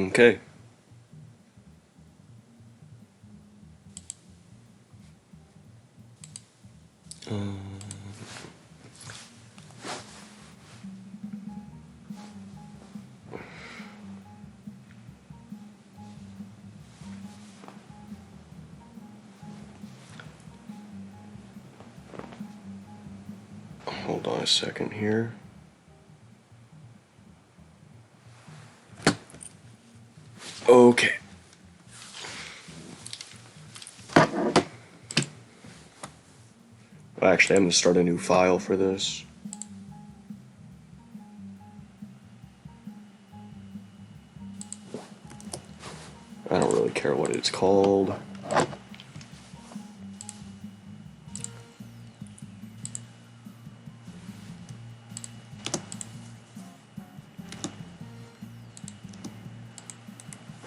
Okay. Hold on a second here. Okay. Actually, I'm going to start a new file for this. I don't really care what it's called.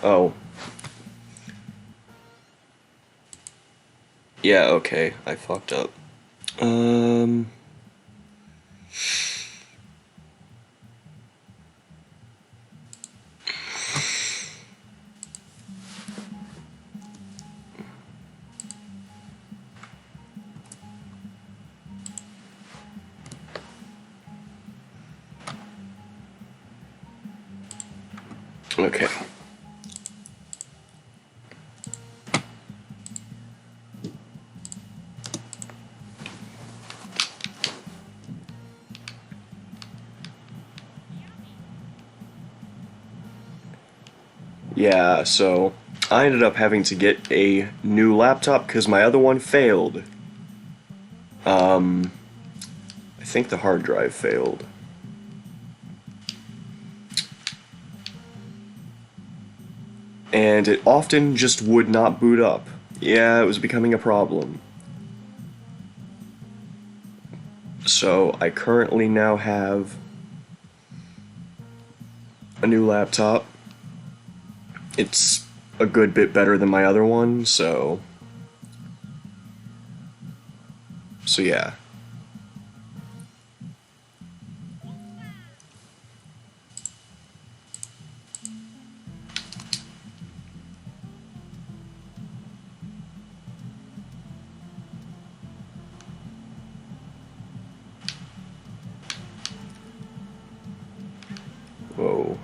Oh. Yeah, okay. I fucked up. Okay. Yeah, so I ended up having to get a new laptop because my other one failed. I think the hard drive failed. And it often just would not boot up. Yeah, it was becoming a problem. So I currently now have a new laptop. It's a good bit better than my other one, so yeah. Whoa.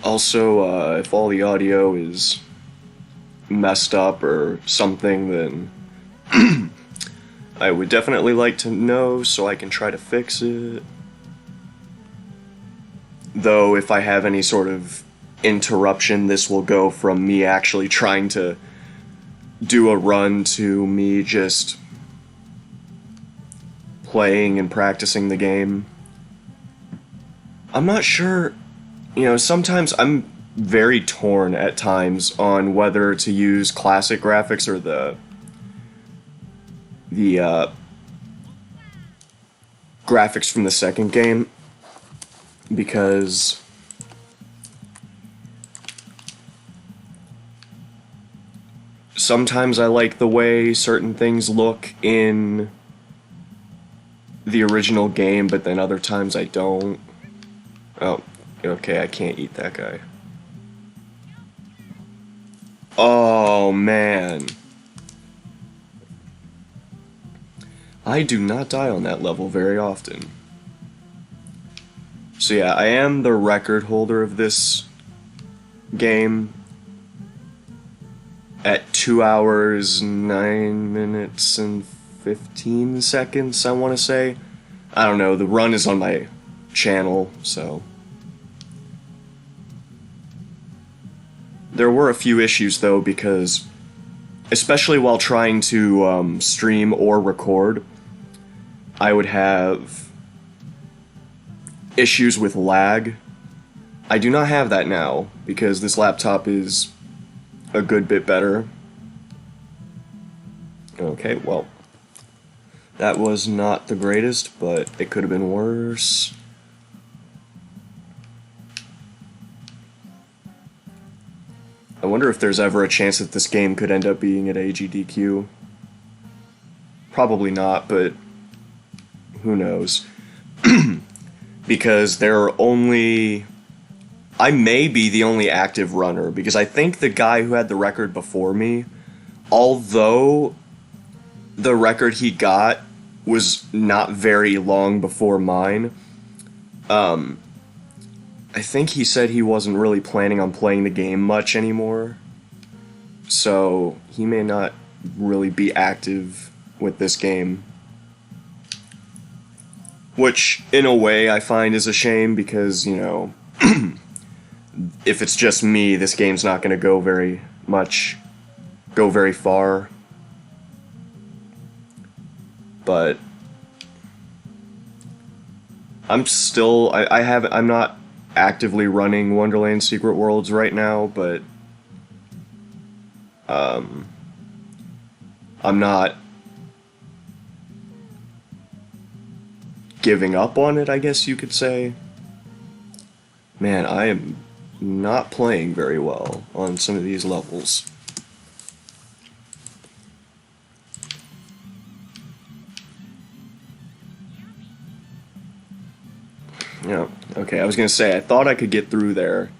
Also, if all the audio is messed up or something, then I would definitely like to know so I can try to fix it. Though, if I have any sort of interruption, this will go from me actually trying to do a run to me just playing and practicing the game. I'm not sure, sometimes I'm very torn at times on whether to use classic graphics or the graphics from the second game, because sometimes I like the way certain things look in the original game, but then other times I don't. Oh, okay, I can't eat that guy. Oh, man. I do not die on that level very often. So yeah, I am the record holder of this game at 2 hours, 9 minutes, and 15 seconds, I want to say. I don't know, the run is on my channel, so. There were a few issues, though, because, especially while trying to stream or record, I would have issues with lag. I do not have that now, because this laptop is a good bit better. Okay, well, that was not the greatest, but it could have been worse. I wonder if there's ever a chance that this game could end up being at AGDQ. Probably not, but who knows? Because there are only... I may be the only active runner, because I think the guy who had the record before me, although the record he got was not very long before mine, I think he said he wasn't really planning on playing the game much anymore. So he may not really be active with this game. Which, in a way, I find is a shame because, you know, if it's just me, this game's not going to go very far. But I'm not actively running Wonderland Secret Worlds right now, but I'm not giving up on it, I guess you could say. Man, I am not playing very well on some of these levels. Yeah, okay, I was gonna say, I thought I could get through there.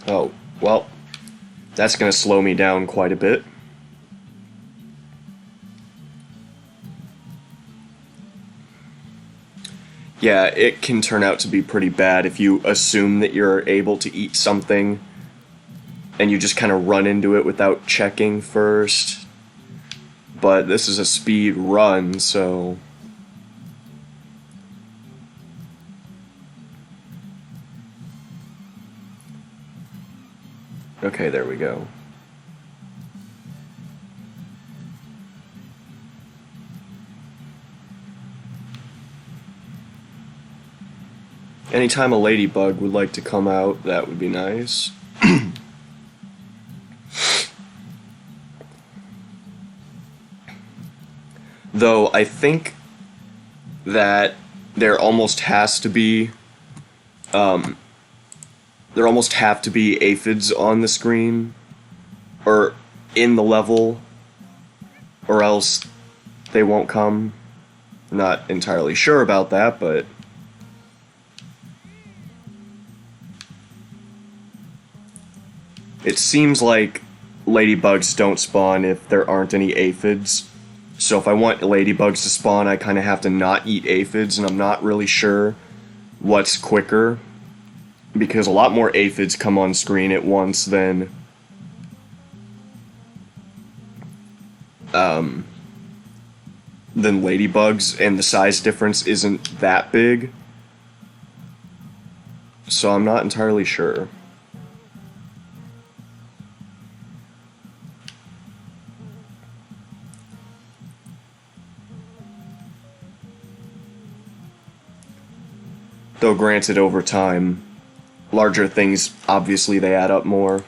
Oh, well, that's gonna slow me down quite a bit. Yeah, it can turn out to be pretty bad if you assume that you're able to eat something and you just kind of run into it without checking first. But this is a speed run, so... Okay, there we go. Anytime a ladybug would like to come out, that would be nice. Though I think that there almost has to be aphids on the screen or in the level, or else they won't come. I'm not entirely sure about that, but it seems like ladybugs don't spawn if there aren't any aphids. So if I want ladybugs to spawn, I kind of have to not eat aphids, and I'm not really sure what's quicker, because a lot more aphids come on screen at once than ladybugs, and the size difference isn't that big. So I'm not entirely sure. Though granted, over time, larger things, obviously they add up more.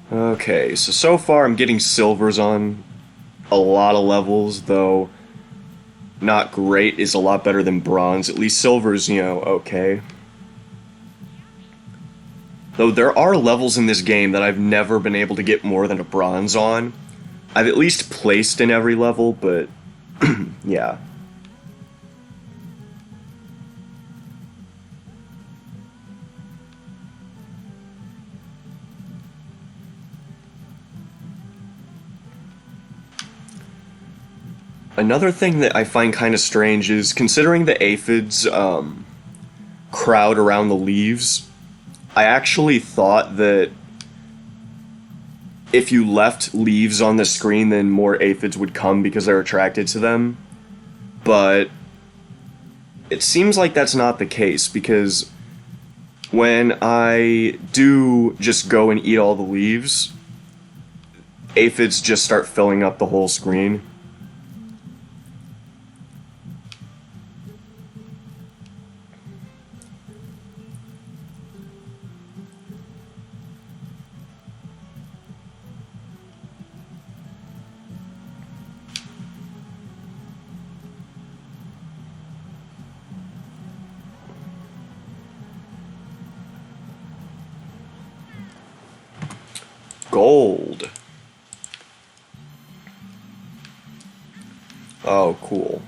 Okay, so far I'm getting silvers on a lot of levels, though not great is a lot better than bronze. At least silver's, you know, okay. Though there are levels in this game that I've never been able to get more than a bronze on. I've at least placed in every level, but yeah. Another thing that I find kind of strange is, considering the aphids crowd around the leaves, I actually thought that if you left leaves on the screen, then more aphids would come because they're attracted to them. But it seems like that's not the case, because when I do just go and eat all the leaves, aphids just start filling up the whole screen. Gold. Oh, cool.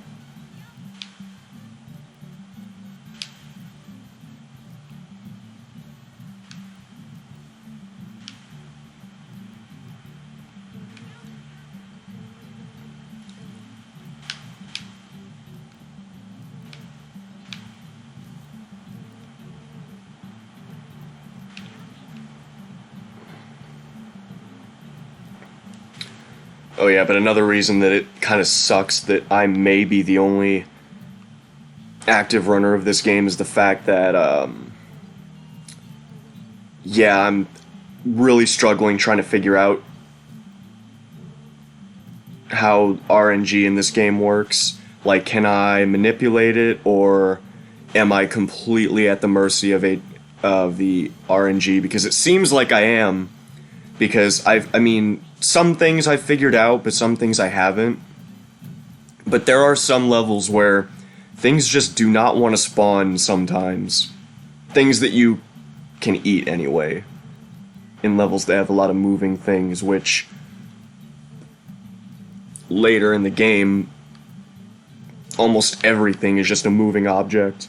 Oh yeah, but another reason that it kind of sucks that I may be the only active runner of this game is the fact that, yeah, I'm really struggling trying to figure out how RNG in this game works. Like, can I manipulate it, or am I completely at the mercy of the RNG? Because it seems like I am, because I mean, some things I've figured out, but some things I haven't. But there are some levels where things just do not want to spawn sometimes. Things that you can eat anyway. In levels that have a lot of moving things, which later in the game, almost everything is just a moving object.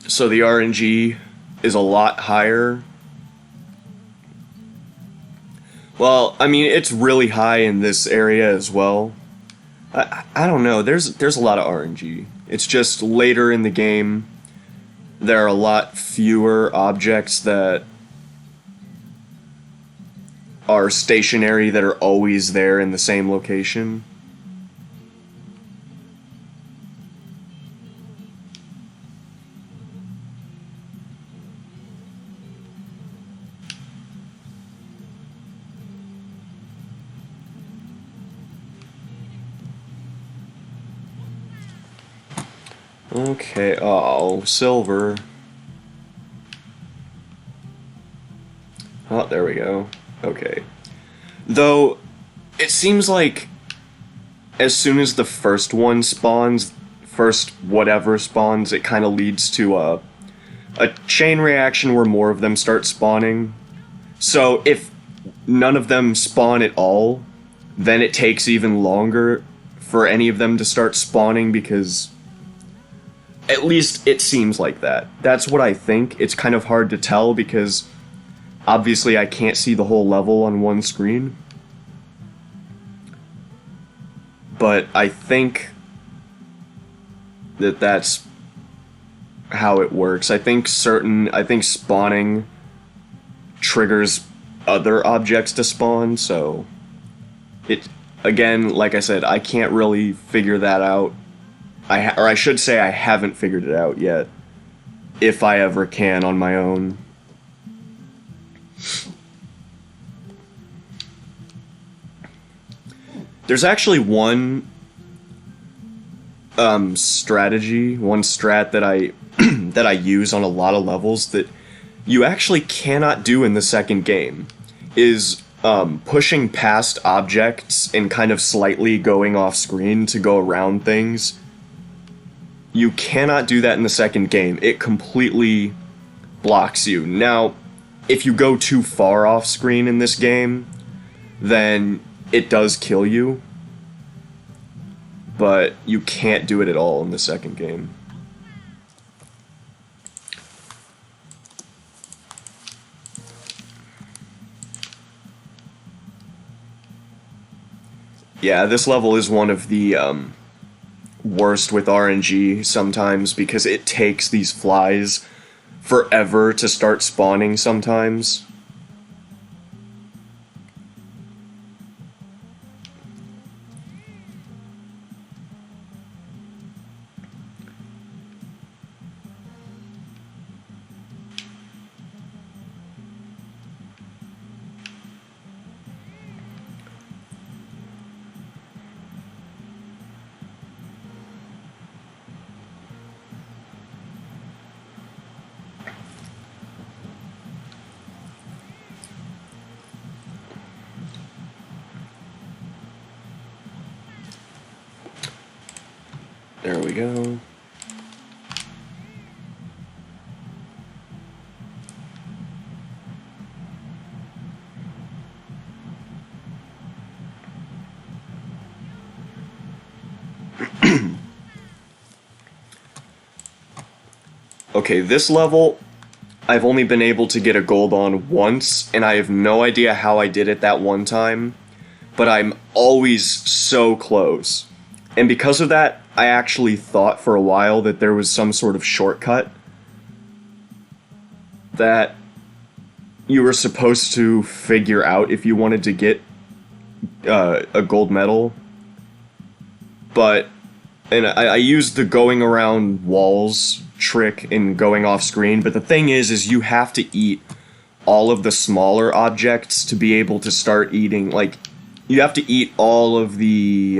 So the RNG is a lot higher. Well, I mean, it's really high in this area as well. I don't know, there's a lot of RNG. It's just later in the game, there are a lot fewer objects that are stationary, that are always there in the same location. Okay, oh, silver. Oh, there we go. Okay. Though, it seems like as soon as the first one spawns, first whatever spawns, it kind of leads to a chain reaction where more of them start spawning. So if none of them spawn at all, then it takes even longer for any of them to start spawning, because at least it seems like that. That's what I think. It's kind of hard to tell because obviously I can't see the whole level on one screen. But I think that that's how it works. I think spawning triggers other objects to spawn, so it, again, like I said, I can't really figure that out. Or I should say I haven't figured it out yet, if I ever can on my own. There's actually one strat that I that I use on a lot of levels that you actually cannot do in the second game, is pushing past objects and kind of slightly going off screen to go around things. You cannot do that in the second game. It completely blocks you. Now, if you go too far off screen in this game, then it does kill you. But you can't do it at all in the second game. Yeah, this level is one of the worst with RNG sometimes, because it takes these flies forever to start spawning sometimes. There we go. Okay, this level, I've only been able to get a gold on once, and I have no idea how I did it that one time, but I'm always so close. And because of that, I actually thought for a while that there was some sort of shortcut that you were supposed to figure out if you wanted to get a gold medal. But, and I used the going around walls trick in going off screen, but the thing is you have to eat all of the smaller objects to be able to start eating, like, you have to eat all of the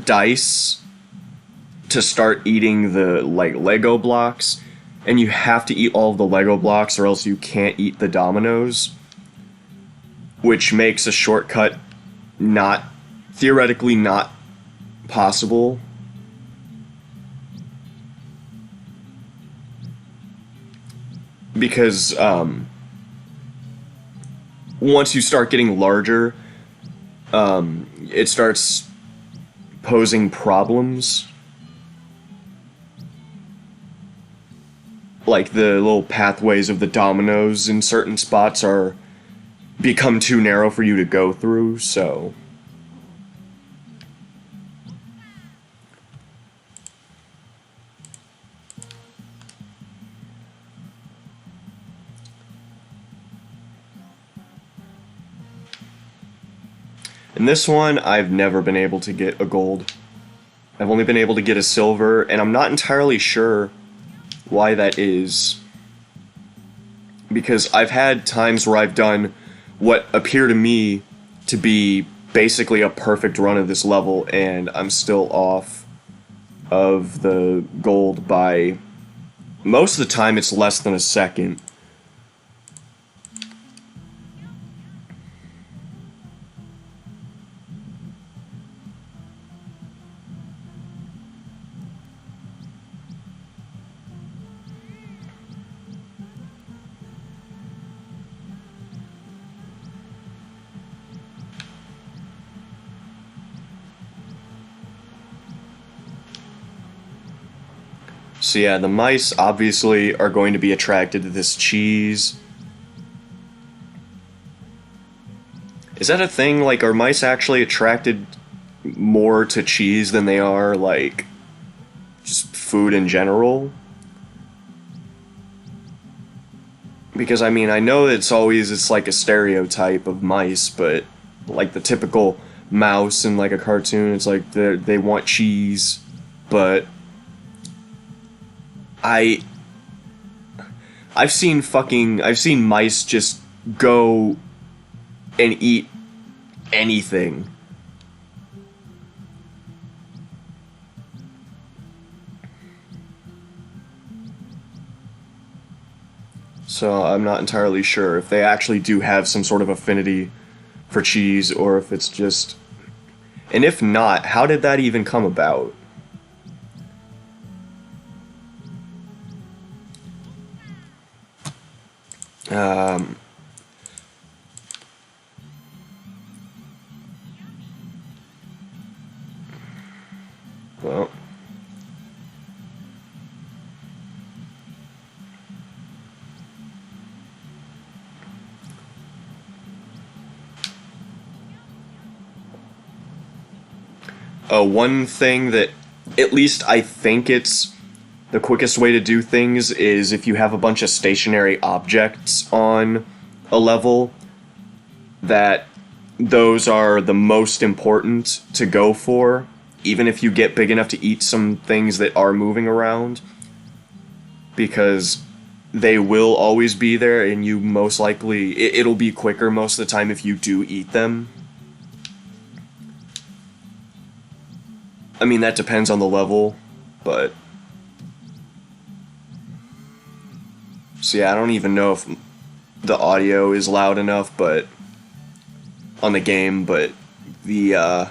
dice to start eating the, like, Lego blocks, and you have to eat all of the Lego blocks or else you can't eat the dominoes, which makes a shortcut theoretically not possible. Because, once you start getting larger, it starts posing problems. Like, the little pathways of the dominoes in certain spots become too narrow for you to go through, so... In this one, I've never been able to get a gold. I've only been able to get a silver, and I'm not entirely sure why that is. Because I've had times where I've done what appear to me to be basically a perfect run of this level, and I'm still off of the gold by... Most of the time, it's less than a second. So yeah, the mice obviously are going to be attracted to this cheese. Is that a thing? Like, are mice actually attracted more to cheese than they are, like, just food in general? Because, I mean, I know it's like a stereotype of mice, but, like, the typical mouse in, like, a cartoon, it's like they want cheese, but... I've seen mice just go and eat anything. So I'm not entirely sure if they actually do have some sort of affinity for cheese, or if it's just... And if not, how did that even come about? Well... one thing that, at least I think it's the quickest way to do things, is if you have a bunch of stationary objects on a level, that those are the most important to go for, even if you get big enough to eat some things that are moving around, because they will always be there, and you most likely, it'll be quicker most of the time if you do eat them. I mean, that depends on the level, but... So yeah, I don't even know if the audio is loud enough, but... on the game, but the,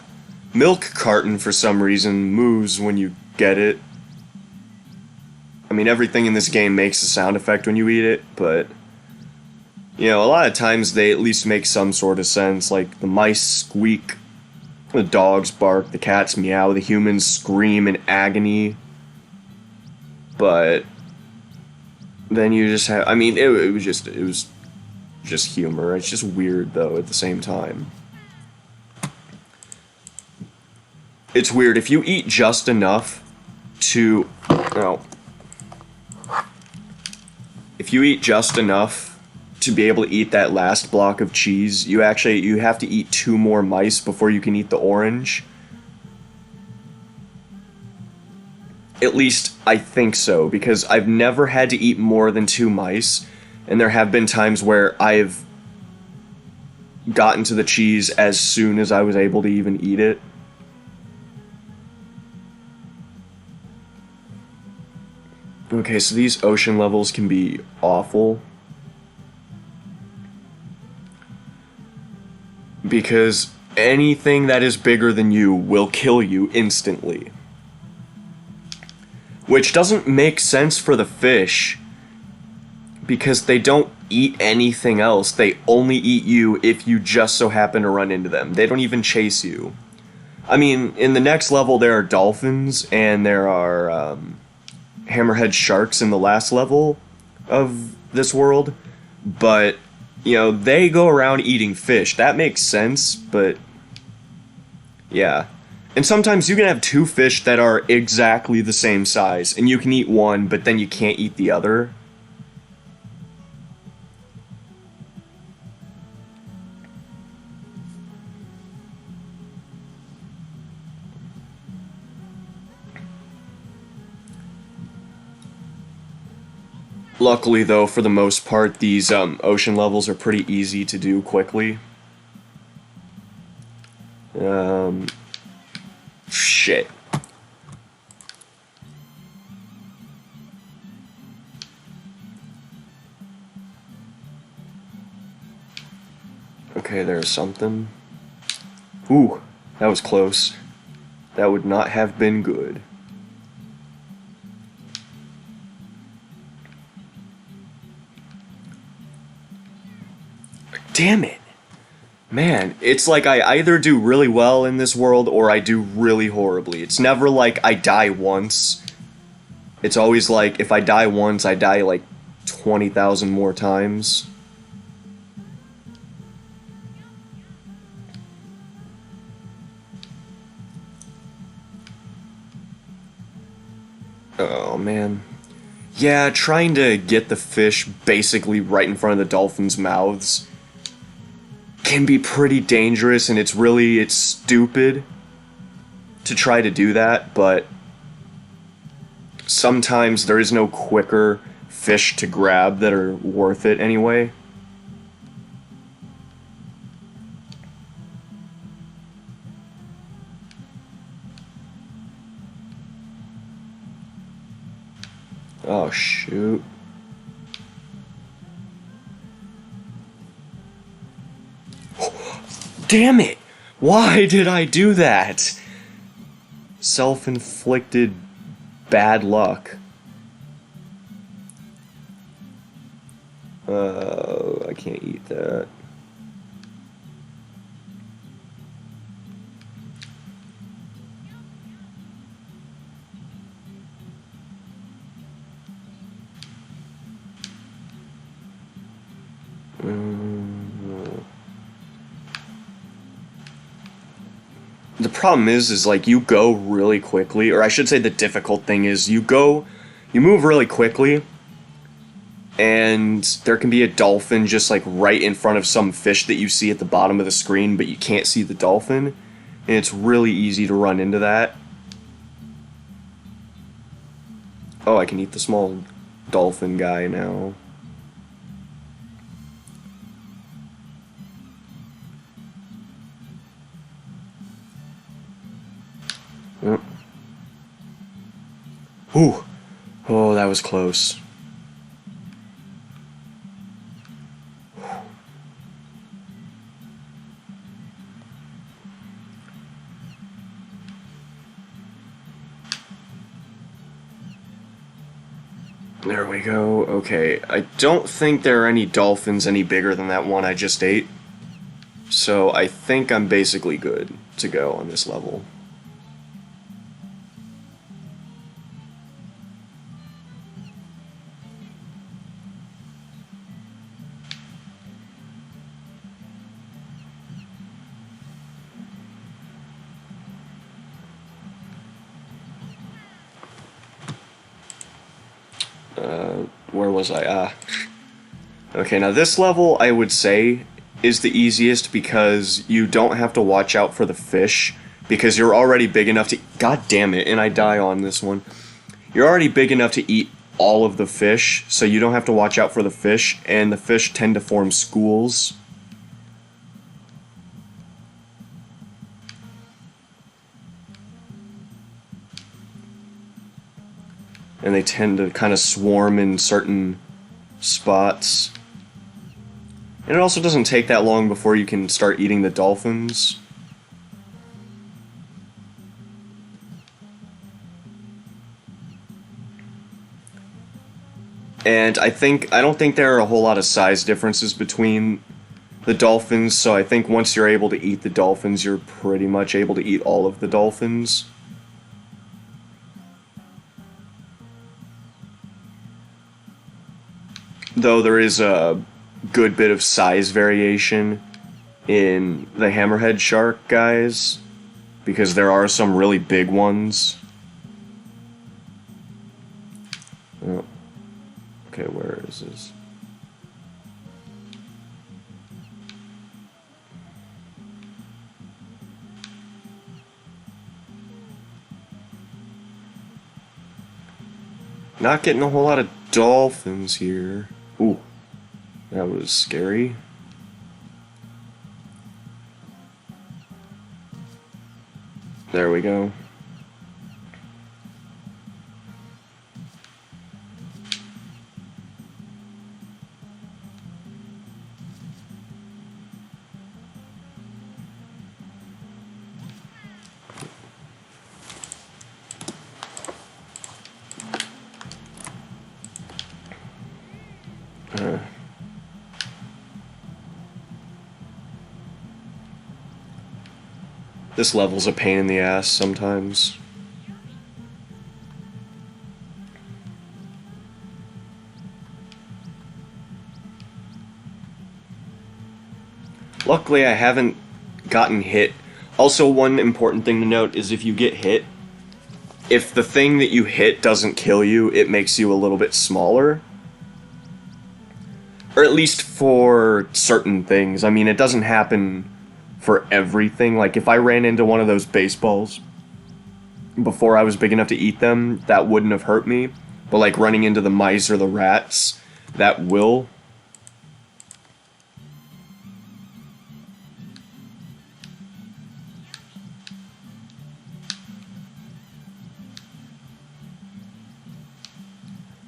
milk carton, for some reason, moves when you get it. I mean, everything in this game makes a sound effect when you eat it, but... You know, a lot of times they at least make some sort of sense, like the mice squeak, the dogs bark, the cats meow, the humans scream in agony. But then you just have, I mean, it was just humor. It's just weird though at the same time. It's weird if you eat just enough to, no. If you eat just enough to be able to eat that last block of cheese, you have to eat 2 more mice before you can eat the orange. At least I think so, because I've never had to eat more than 2 mice, and there have been times where I've gotten to the cheese as soon as I was able to even eat it. Okay, so these ocean levels can be awful. Because anything that is bigger than you will kill you instantly. Which doesn't make sense for the fish, because they don't eat anything else. They only eat you if you just so happen to run into them. They don't even chase you. I mean, in the next level there are dolphins, and there are hammerhead sharks in the last level of this world, but you know, they go around eating fish. That makes sense, but yeah. And sometimes you can have 2 fish that are exactly the same size, and you can eat one, but then you can't eat the other. Luckily, though, for the most part, these ocean levels are pretty easy to do quickly. Shit. Okay, there's something. Ooh, that was close. That would not have been good. Damn it. Man, it's like I either do really well in this world or I do really horribly. It's never like I die once. It's always like if I die once, I die like 20,000 more times. Oh man. Yeah, trying to get the fish basically right in front of the dolphins' mouths can be pretty dangerous, and it's stupid to try to do that, but sometimes there is no quicker fish to grab that are worth it anyway. Oh shoot. Damn it! Why did I do that? Self-inflicted bad luck. I can't eat that. The problem is like you go really quickly, or I should say the difficult thing is you move really quickly, and there can be a dolphin just like right in front of some fish that you see at the bottom of the screen, but you can't see the dolphin, and it's really easy to run into that. Oh, I can eat the small dolphin guy now. Ooh. Oh, that was close. There we go. Okay, I don't think there are any dolphins any bigger than that one I just ate. So I think I'm basically good to go on this level. Where was I? Okay, now this level, I would say, is the easiest because you don't have to watch out for the fish, because you're already big enough to... God damn it, and I die on this one. You're already big enough to eat all of the fish, so you don't have to watch out for the fish, and the fish tend to form schools. And they tend to kind of swarm in certain spots. And it also doesn't take that long before you can start eating the dolphins. And I don't think there are a whole lot of size differences between the dolphins, so I think once you're able to eat the dolphins, you're pretty much able to eat all of the dolphins. Though there is a good bit of size variation in the hammerhead shark guys, because there are some really big ones. Oh. Okay, where is this? Not getting a whole lot of dolphins here. Ooh, that was scary. There we go. This level's a pain in the ass sometimes. Luckily, I haven't gotten hit. Also, one important thing to note is if you get hit, if the thing that you hit doesn't kill you, it makes you a little bit smaller. Or at least for certain things. I mean, it doesn't happen for everything. Like, if I ran into one of those baseballs before I was big enough to eat them, that wouldn't have hurt me. But, like, running into the mice or the rats, that will.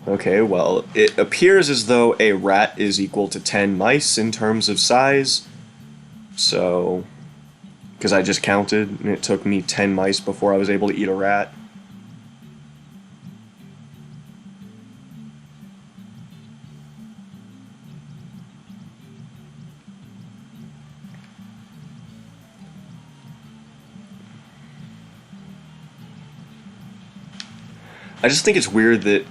Okay, well, it appears as though a rat is equal to 10 mice in terms of size. So, because I just counted, and it took me 10 mice before I was able to eat a rat. I just think it's weird that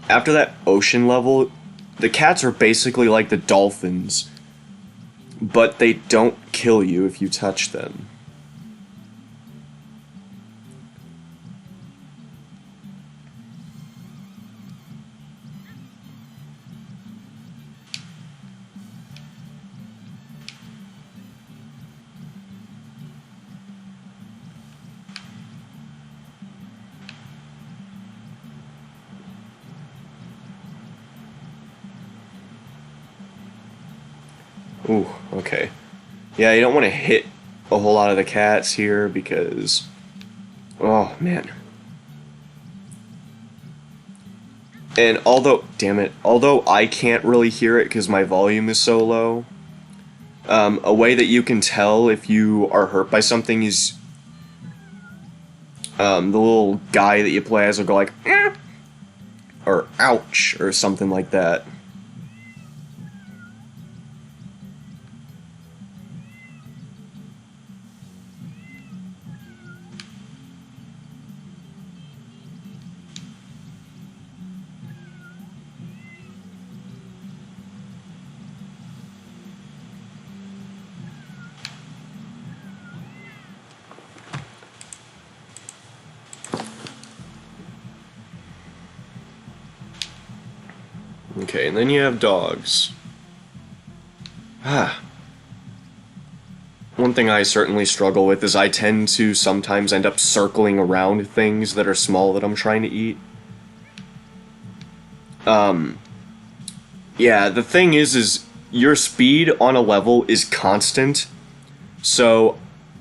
after that ocean level, the cats are basically like the dolphins, but they don't kill you if you touch them. Ooh, okay. Yeah, you don't want to hit a whole lot of the cats here because... Oh, man. And although... Damn it. Although I can't really hear it because my volume is so low, a way that you can tell if you are hurt by something is... the little guy that you play as will go like... or ouch, or something like that. Okay, and then you have dogs. One thing I certainly struggle with is I tend to sometimes end up circling around things that are small that I'm trying to eat. Yeah, the thing is your speed on a level is constant, so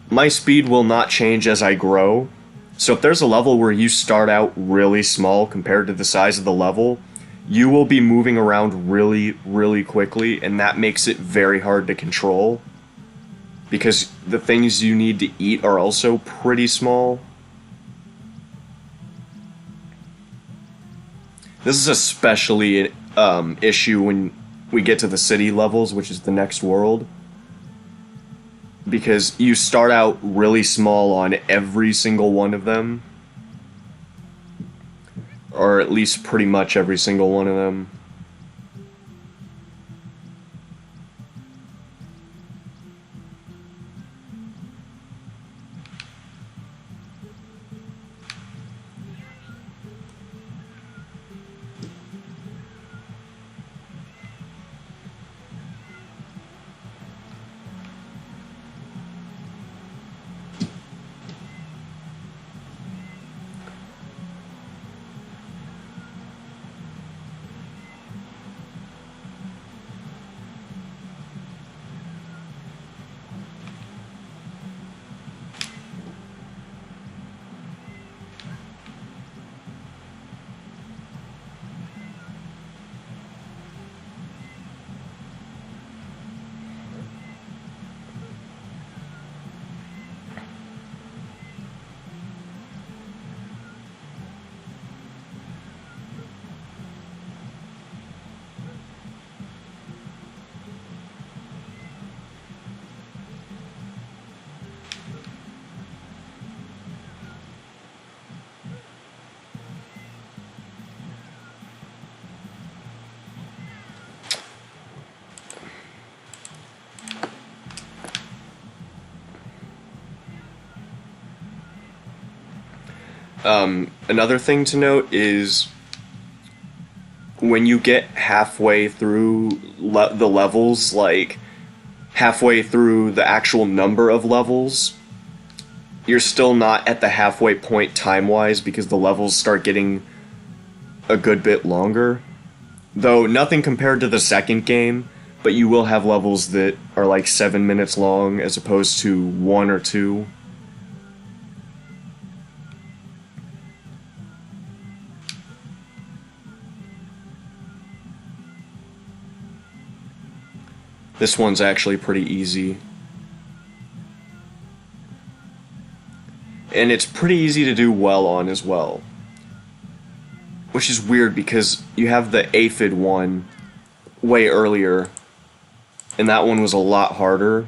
my speed will not change as I grow. So if there's a level where you start out really small compared to the size of the level, you will be moving around really, really quickly, and that makes it very hard to control. Because the things you need to eat are also pretty small. This is especially an issue when we get to the city levels, which is the next world. Because you start out really small on every single one of them. Or at least pretty much every single one of them. Another thing to note is when you get halfway through the levels, like halfway through the actual number of levels, you're still not at the halfway point time-wise because the levels start getting a good bit longer. Though nothing compared to the second game, but you will have levels that are like 7 minutes long as opposed to 1 or 2. This one's actually pretty easy. And it's pretty easy to do well on as well. Which is weird because you have the Aphid one way earlier, and that one was a lot harder.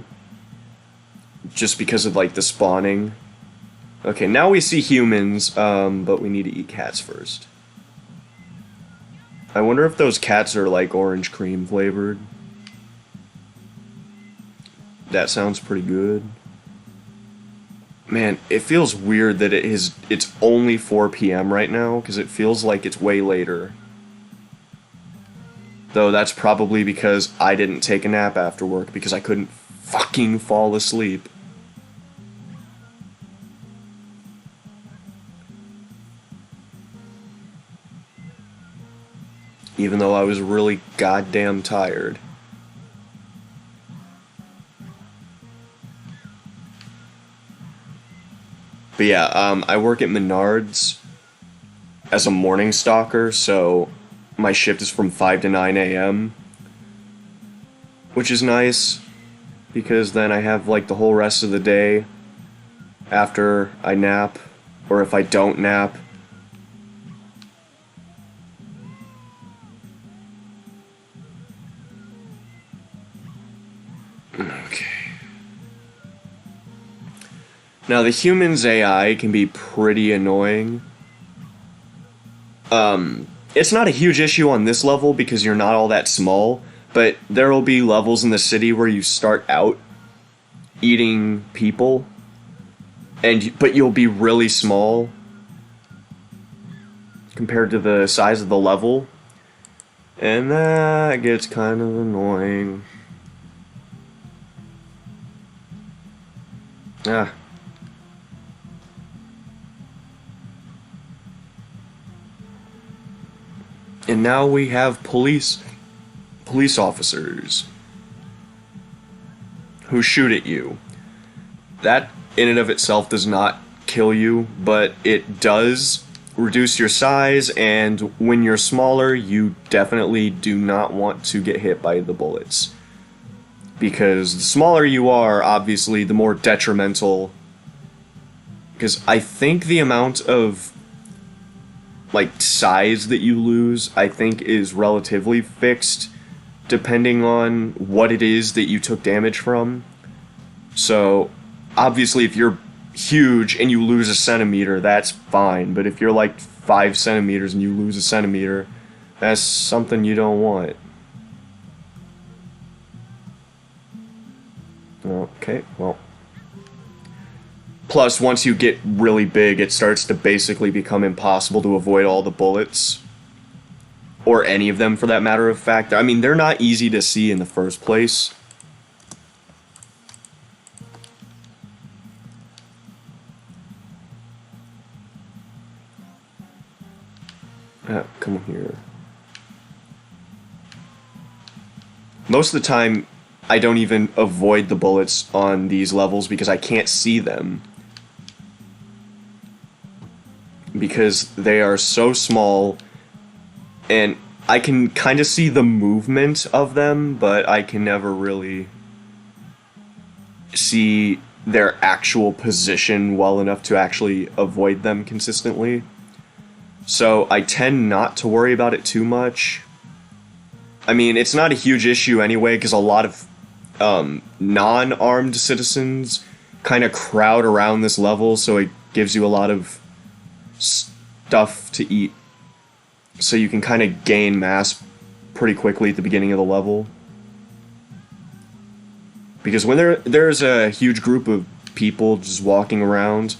Just because of like the spawning. Okay, now we see humans, but we need to eat cats first. I wonder if those cats are like orange cream flavored. That sounds pretty good. Man, it feels weird that it's only 4 p.m. right now, because it feels like it's way later. Though that's probably because I didn't take a nap after work, because I couldn't fucking fall asleep. Even though I was really goddamn tired. But yeah, I work at Menards as a morning stalker, so my shift is from 5 to 9 a.m. Which is nice, because then I have like the whole rest of the day after I nap, or if I don't nap, Okay. Now, the human's AI can be pretty annoying. It's not a huge issue on this level because you're not all that small, but there will be levels in the city where you start out eating people, but you'll be really small compared to the size of the level, and that gets kind of annoying. Ah. And now we have police officers who shoot at you. That in and of itself does not kill you, but it does reduce your size, and when you're smaller, you definitely do not want to get hit by the bullets. Because the smaller you are, obviously, the more detrimental. Because I think the amount of size that you lose, I think, is relatively fixed depending on what it is that you took damage from. So, obviously, if you're huge and you lose a centimeter, that's fine. But if you're 5 centimeters and you lose a centimeter, that's something you don't want. Okay, well. Plus, once you get really big, it starts to basically become impossible to avoid all the bullets. Or any of them, for that matter of fact. I mean, they're not easy to see in the first place. Come here. Most of the time, I don't even avoid the bullets on these levels because I can't see them. Because they are so small, and I can kind of see the movement of them, but I can never really see their actual position well enough to actually avoid them consistently. So I tend not to worry about it too much. I mean, it's not a huge issue anyway, because a lot of non-armed citizens kind of crowd around this level, so it gives you a lot of stuff to eat. So you can kind of gain mass pretty quickly at the beginning of the level. Because when there's a huge group of people just walking around,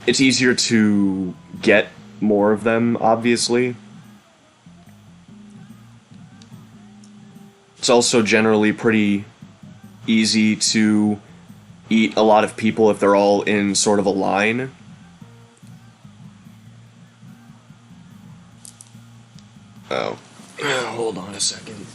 it's easier to get more of them, obviously. It's also generally pretty easy to eat a lot of people if they're all in sort of a line. Oh. Hold on a second.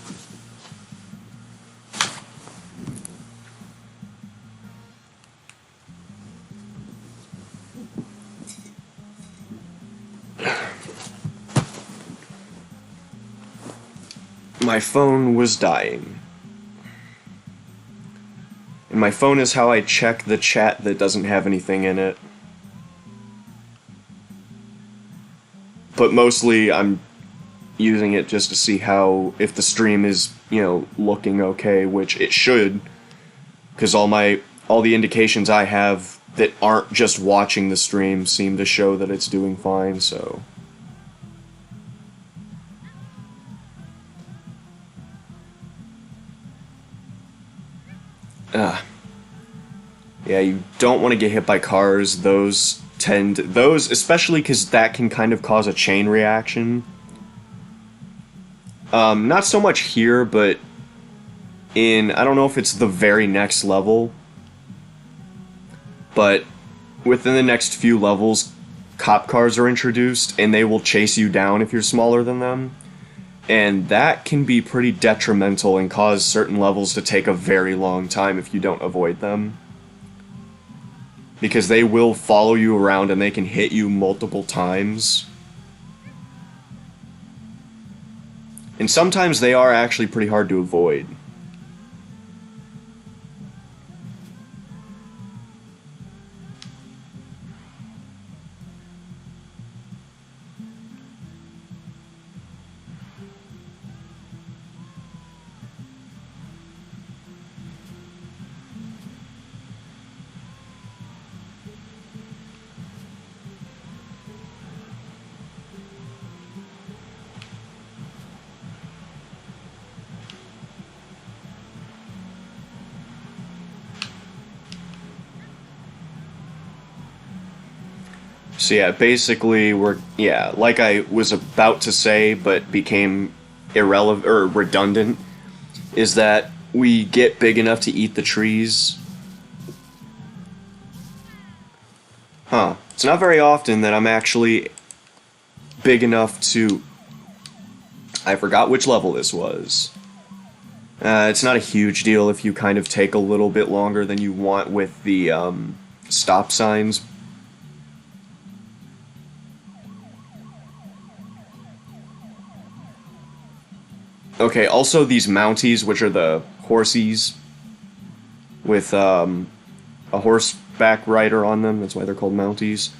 My phone was dying. And my phone is how I check the chat that doesn't have anything in it. But mostly I'm using it just to see if the stream is, looking okay, which it should. Because all the indications I have that aren't just watching the stream seem to show that it's doing fine, so. Yeah, you don't want to get hit by cars. Those, especially because that can kind of cause a chain reaction. Not so much here, but I don't know if it's the very next level, but within the next few levels, cop cars are introduced, and they will chase you down if you're smaller than them. And that can be pretty detrimental and cause certain levels to take a very long time if you don't avoid them. Because they will follow you around and they can hit you multiple times. And sometimes they are actually pretty hard to avoid. So yeah, basically yeah, like I was about to say, but became irrelevant or redundant, is that we get big enough to eat the trees. Huh. It's not very often that I'm actually big enough to... I forgot which level this was. It's not a huge deal if you kind of take a little bit longer than you want with the stop signs. Okay, also these Mounties, which are the horsies with a horseback rider on them, that's why they're called Mounties.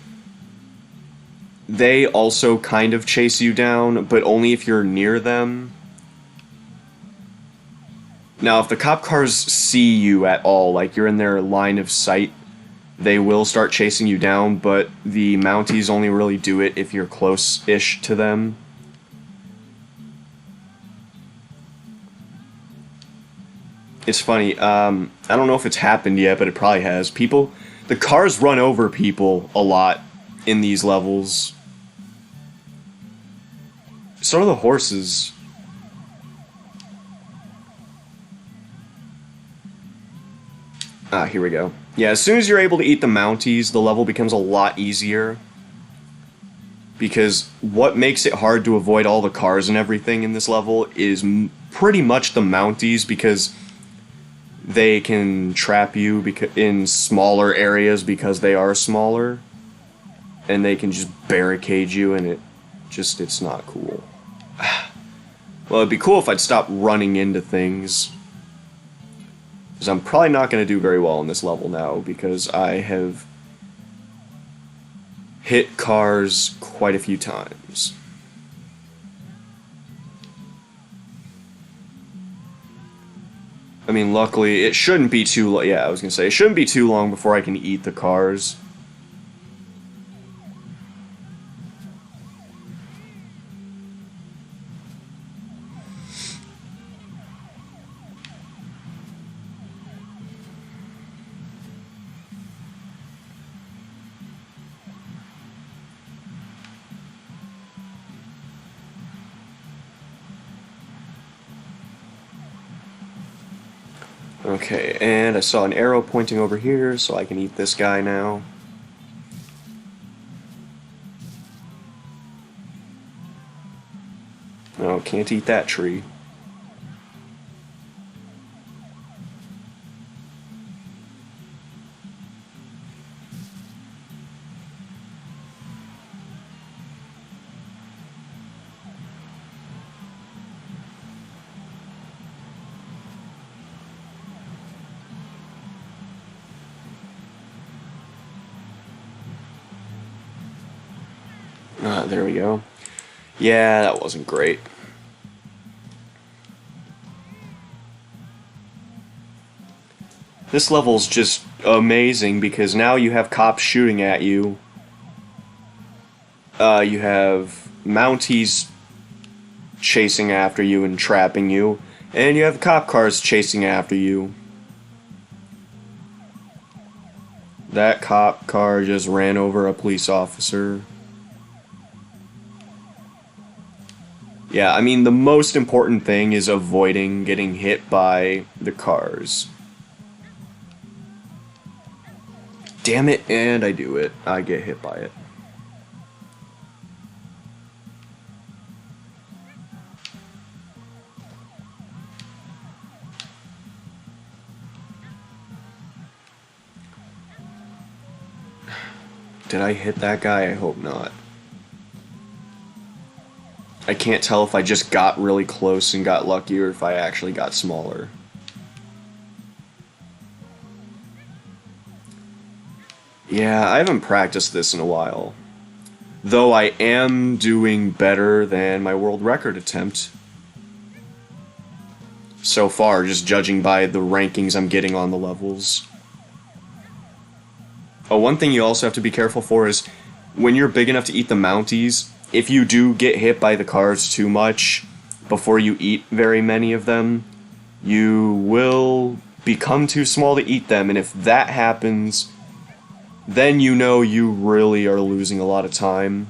They also kind of chase you down, but only if you're near them. Now, if the cop cars see you at all, like you're in their line of sight, they will start chasing you down, but the Mounties only really do it if you're close-ish to them. It's funny, I don't know if it's happened yet, but it probably has. The cars run over people a lot in these levels. So do the horses. Ah, here we go. Yeah, as soon as you're able to eat the Mounties, the level becomes a lot easier. Because what makes it hard to avoid all the cars and everything in this level is pretty much the Mounties, because they can trap you in smaller areas because they are smaller. And they can just barricade you, and it's not cool. Well, it'd be cool if I'd stop running into things. Because I'm probably not going to do very well in this level now, because I have hit cars quite a few times. I mean, luckily, it shouldn't be too long. Yeah, I was going to say, it shouldn't be too long before I can eat the cars. Okay, and I saw an arrow pointing over here, so I can eat this guy now. No, can't eat that tree. There we go. Yeah, that wasn't great. This level's just amazing because now you have cops shooting at you. You have Mounties chasing after you and trapping you. And you have cop cars chasing after you. That cop car just ran over a police officer. Yeah, I mean, the most important thing is avoiding getting hit by the cars. Damn it, and I do it. I get hit by it. Did I hit that guy? I hope not. I can't tell if I just got really close and got lucky or if I actually got smaller. Yeah, I haven't practiced this in a while. Though I am doing better than my world record attempt. So far, just judging by the rankings I'm getting on the levels. Oh, one thing you also have to be careful for is when you're big enough to eat the Mounties, if you do get hit by the cars too much before you eat very many of them, you will become too small to eat them, and if that happens, then you know you really are losing a lot of time.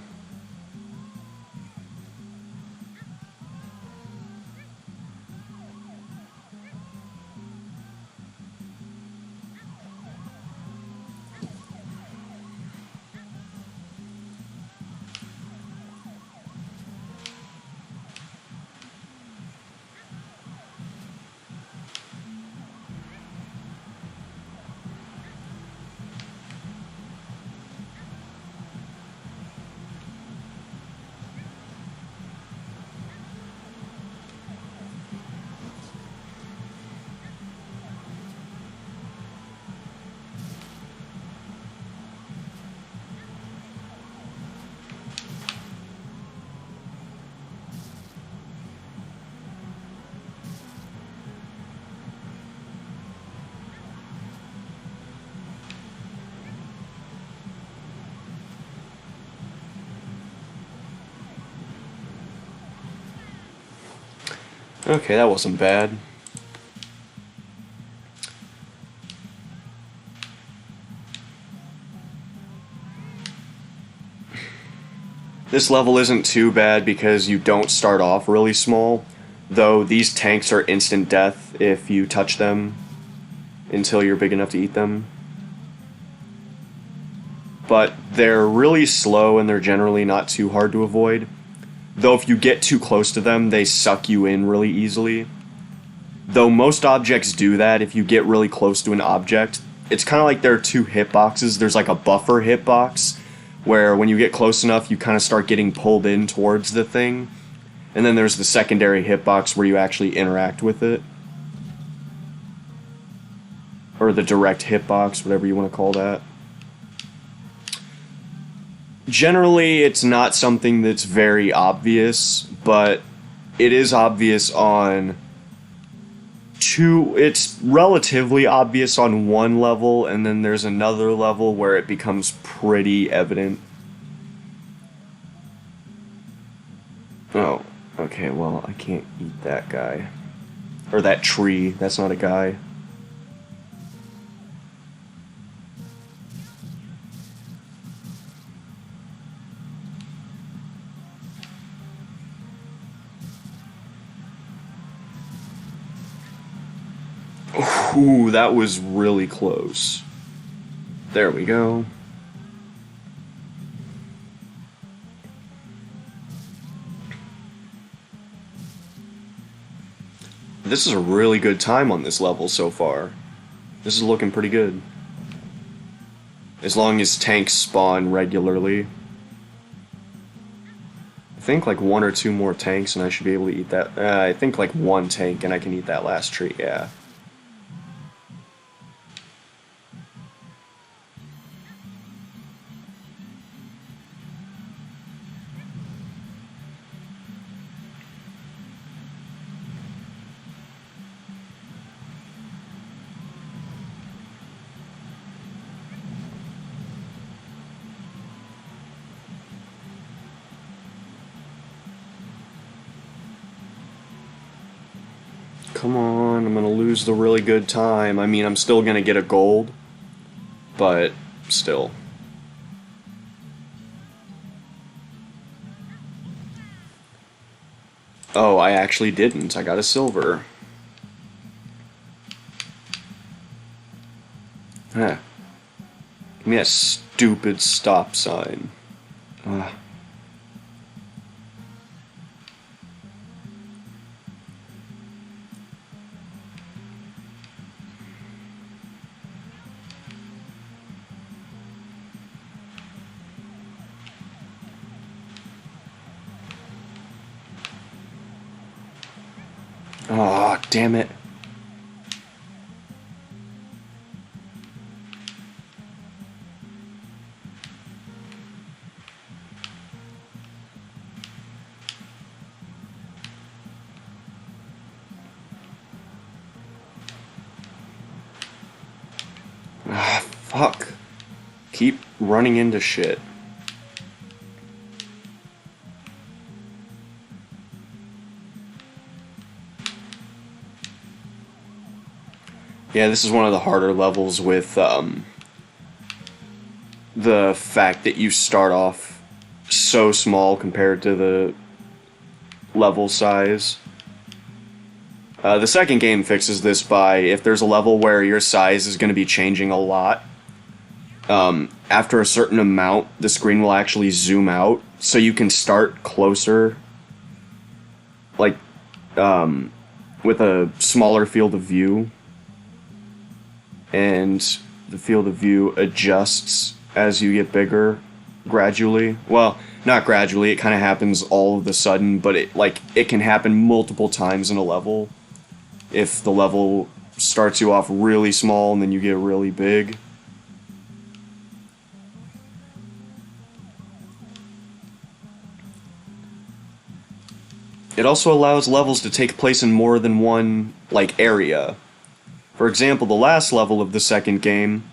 Okay, that wasn't bad. This level isn't too bad because you don't start off really small, though these tanks are instant death if you touch them until you're big enough to eat them. But they're really slow and they're generally not too hard to avoid. Though if you get too close to them, they suck you in really easily. Though most objects do that, if you get really close to an object, it's kind of like there are two hitboxes. There's like a buffer hitbox, where when you get close enough, you kind of start getting pulled in towards the thing. And then there's the secondary hitbox where you actually interact with it. Or the direct hitbox, whatever you want to call that. Generally, it's not something that's very obvious, but it is obvious on two. It's relatively obvious on one level, and then there's another level where it becomes pretty evident. Oh, okay, well, I can't eat that guy. Or that tree, that's not a guy. Ooh, that was really close. There we go. This is a really good time on this level so far. This is looking pretty good. As long as tanks spawn regularly. I think like one or two more tanks and I should be able to eat that. I think like one tank and I can eat that last tree, yeah. Come on, I'm gonna lose the really good time. I mean, I'm still gonna get a gold, but still. Oh, I actually didn't. I got a silver. Huh. Give me that stupid stop sign. Ugh. Oh, damn it. Ah, fuck. Keep running into shit. Yeah, this is one of the harder levels with the fact that you start off so small compared to the level size. The second game fixes this by, if there's a level where your size is going to be changing a lot, after a certain amount, the screen will actually zoom out, so you can start closer, like, with a smaller field of view, and the field of view adjusts as you get bigger, gradually. Well, not gradually, it kind of happens all of a sudden, but it can happen multiple times in a level. If the level starts you off really small and then you get really big. It also allows levels to take place in more than one, area. For example, the last level of the second game,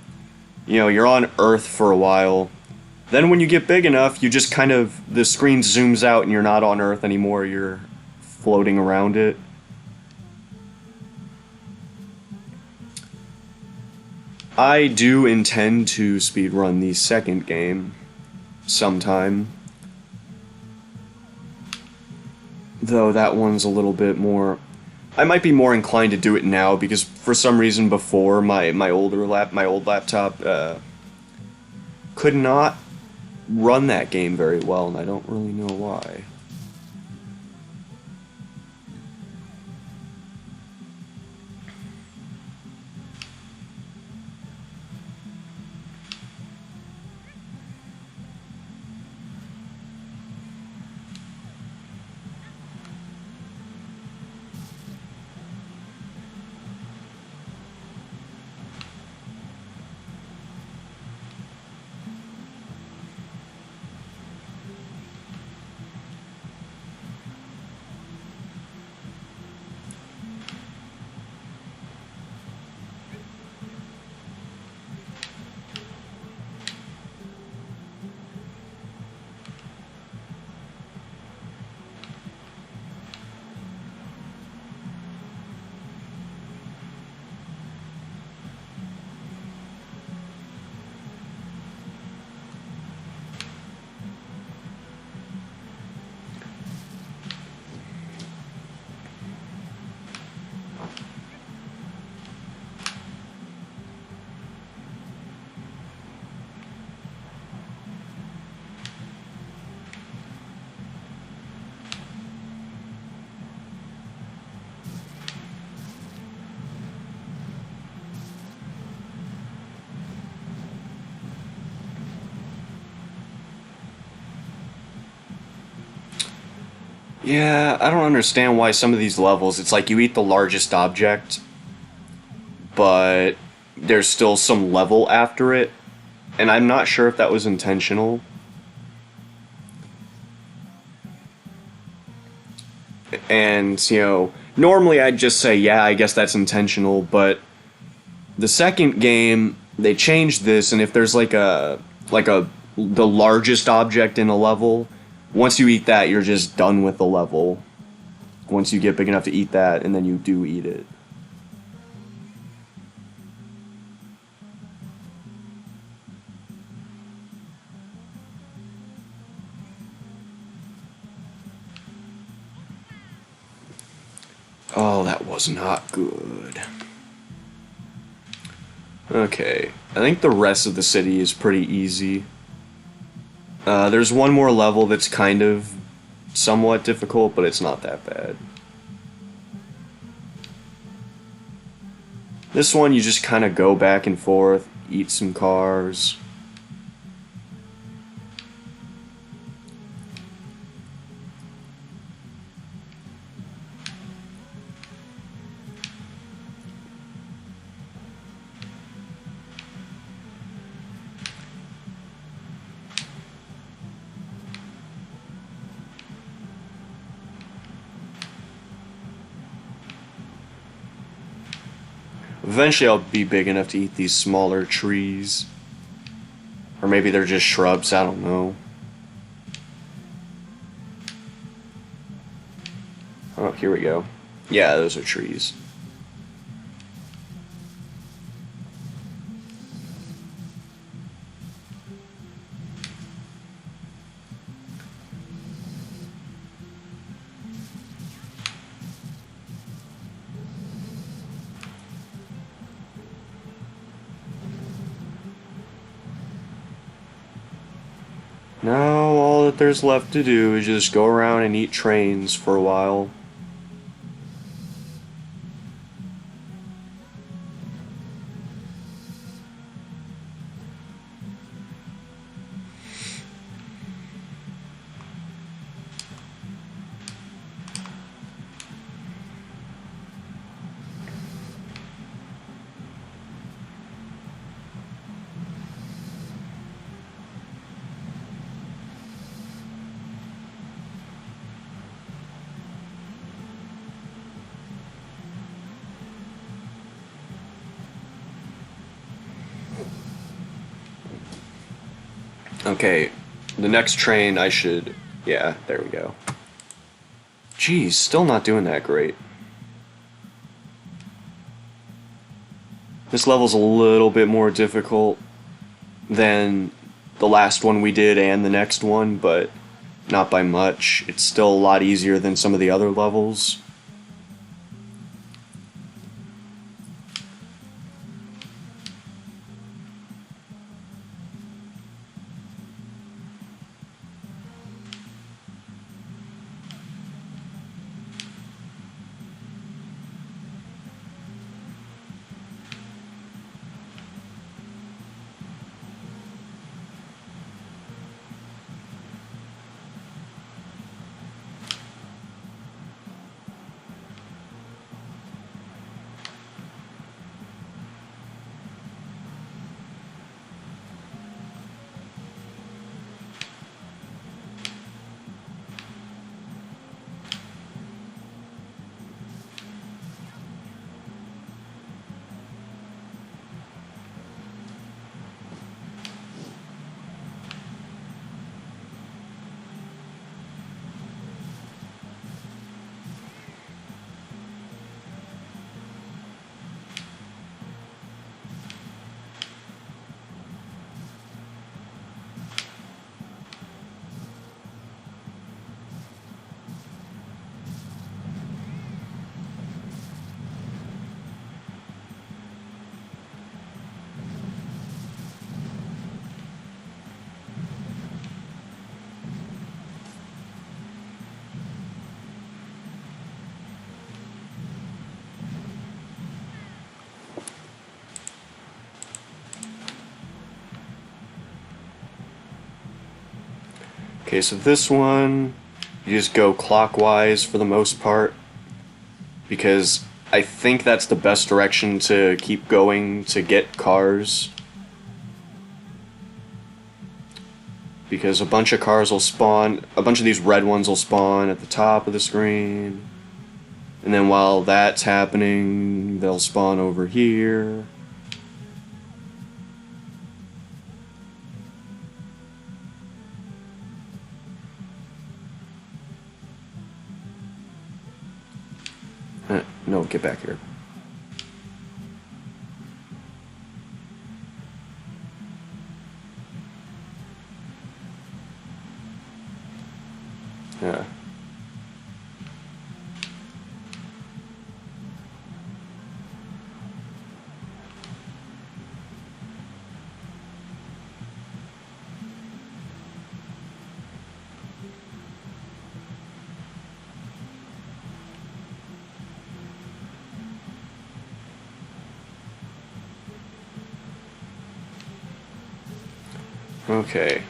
you're on Earth for a while. Then when you get big enough, you just the screen zooms out and you're not on Earth anymore, you're floating around it. I do intend to speedrun the second game sometime. Though that one's a little bit more... I might be more inclined to do it now because for some reason before my old laptop could not run that game very well, and I don't really know why. Yeah, I don't understand why some of these levels, it's like you eat the largest object, but there's still some level after it, and I'm not sure if that was intentional. And, normally I'd just say, yeah, I guess that's intentional, but the second game, they changed this, and if there's the largest object in a level, once you eat that, you're just done with the level. Once you get big enough to eat that, and then you do eat it. Oh, that was not good. Okay, I think the rest of the city is pretty easy. There's one more level that's kind of somewhat difficult, but it's not that bad. This one, you just kind of go back and forth, eat some cars. Eventually I'll be big enough to eat these smaller trees. Or maybe they're just shrubs, I don't know. Oh, here we go. Yeah, those are trees. Now all that there's left to do is just go around and eat trains for a while. Okay, the next train I should... Yeah, there we go. Geez, still not doing that great. This level's a little bit more difficult than the last one we did and the next one, but not by much. It's still a lot easier than some of the other levels. Okay, so this one, you just go clockwise for the most part, because I think that's the best direction to keep going to get cars. Because a bunch of cars will spawn, a bunch of these red ones will spawn at the top of the screen, and then while that's happening, they'll spawn over here. No, get back here. Yeah. Okay.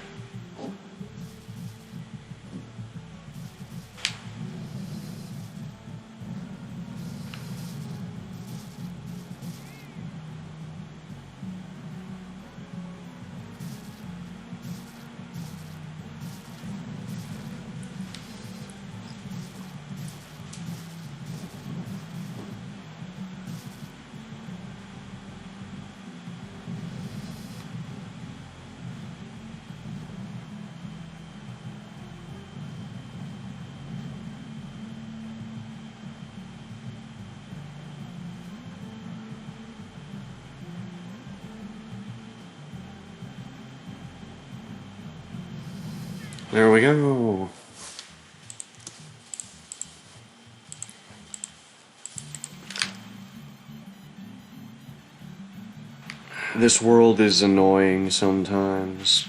There we go. This world is annoying sometimes.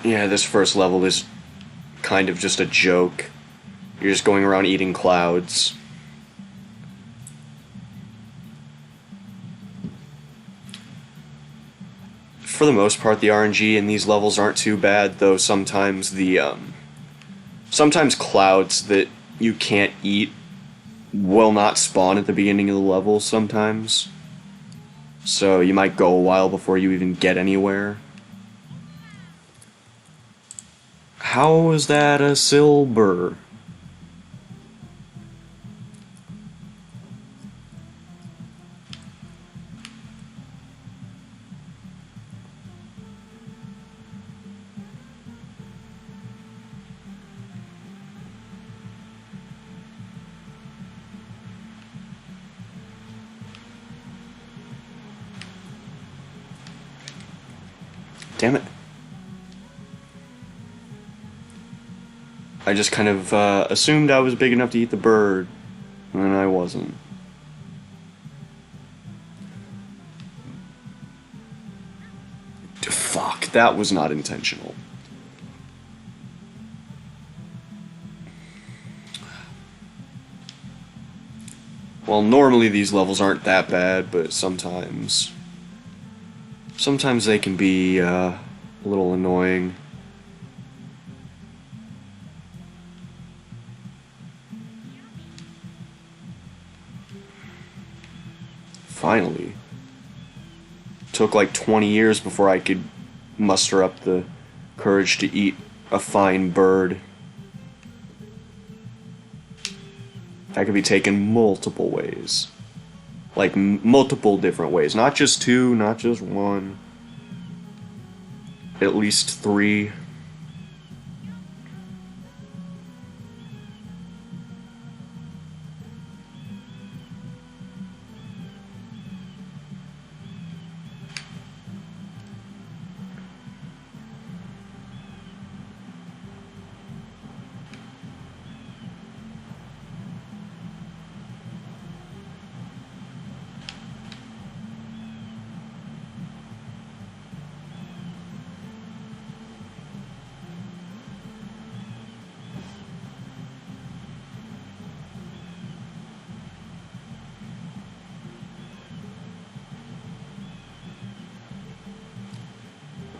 Yeah, this first level is kind of just a joke. You're just going around eating clouds. For the most part, the RNG in these levels aren't too bad, though sometimes sometimes clouds that you can't eat will not spawn at the beginning of the level sometimes. So you might go a while before you even get anywhere. How is that a silver? Damn it. I just kind of assumed I was big enough to eat the bird, and I wasn't. Fuck, that was not intentional. Well, normally these levels aren't that bad, but sometimes they can be a little annoying. Finally. Took like 20 years before I could muster up the courage to eat a fine bird. That could be taken multiple ways. Like, multiple different ways. Not just two, not just one. At least three.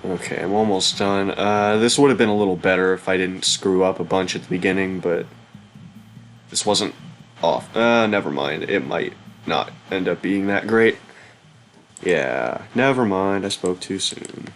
Okay, I'm almost done. This would have been a little better if I didn't screw up a bunch at the beginning, but this wasn't off. Never mind. It might not end up being that great. Yeah, never mind. I spoke too soon.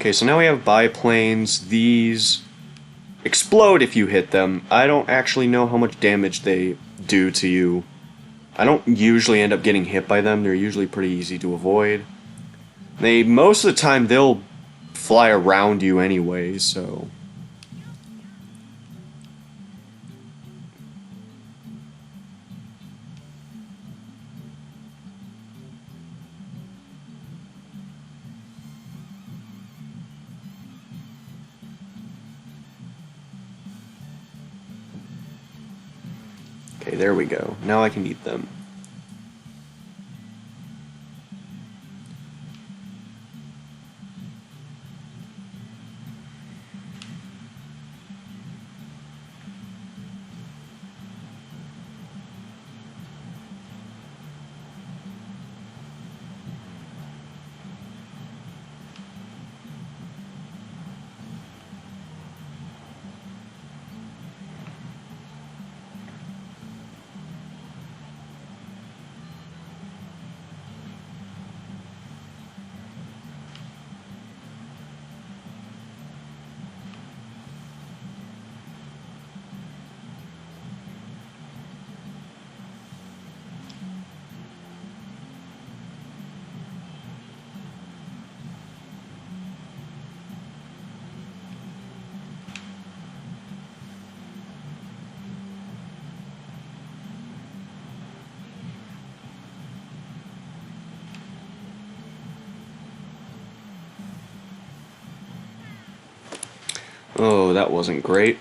Okay, so now we have biplanes. These explode if you hit them. I don't actually know how much damage they do to you. I don't usually end up getting hit by them. They're usually pretty easy to avoid. Most of the time, they'll fly around you anyway, so... Okay, there we go. Now I can eat them. Oh, that wasn't great.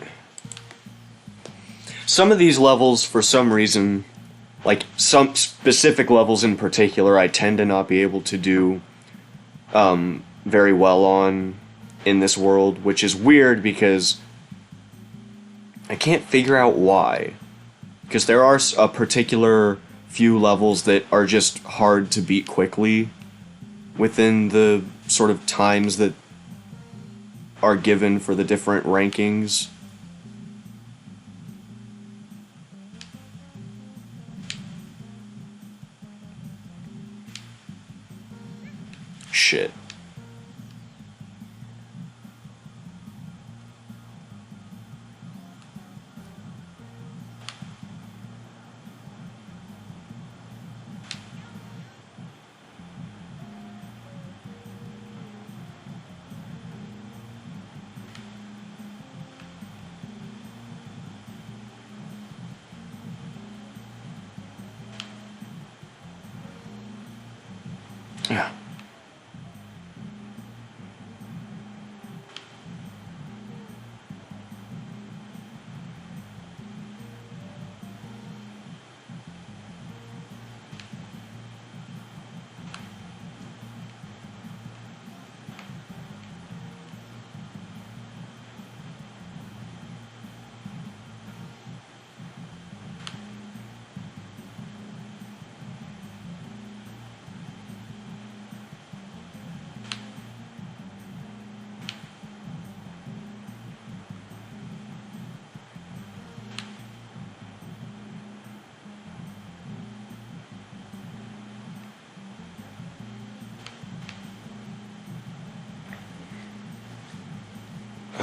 Some of these levels, for some reason, like some specific levels in particular, I tend to not be able to do very well on in this world, which is weird because I can't figure out why. Because there are a particular few levels that are just hard to beat quickly within the sort of times that are given for the different rankings. Shit. Yeah.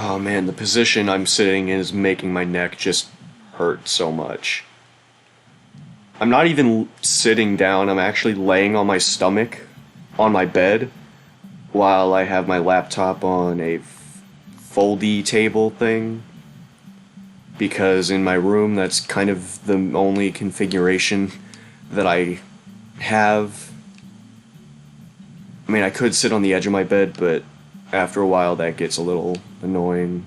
Oh man, the position I'm sitting in is making my neck just hurt so much. I'm not even sitting down, I'm actually laying on my stomach on my bed while I have my laptop on a foldy table thing. Because in my room, that's kind of the only configuration that I have. I mean, I could sit on the edge of my bed, but after a while that gets a little annoying.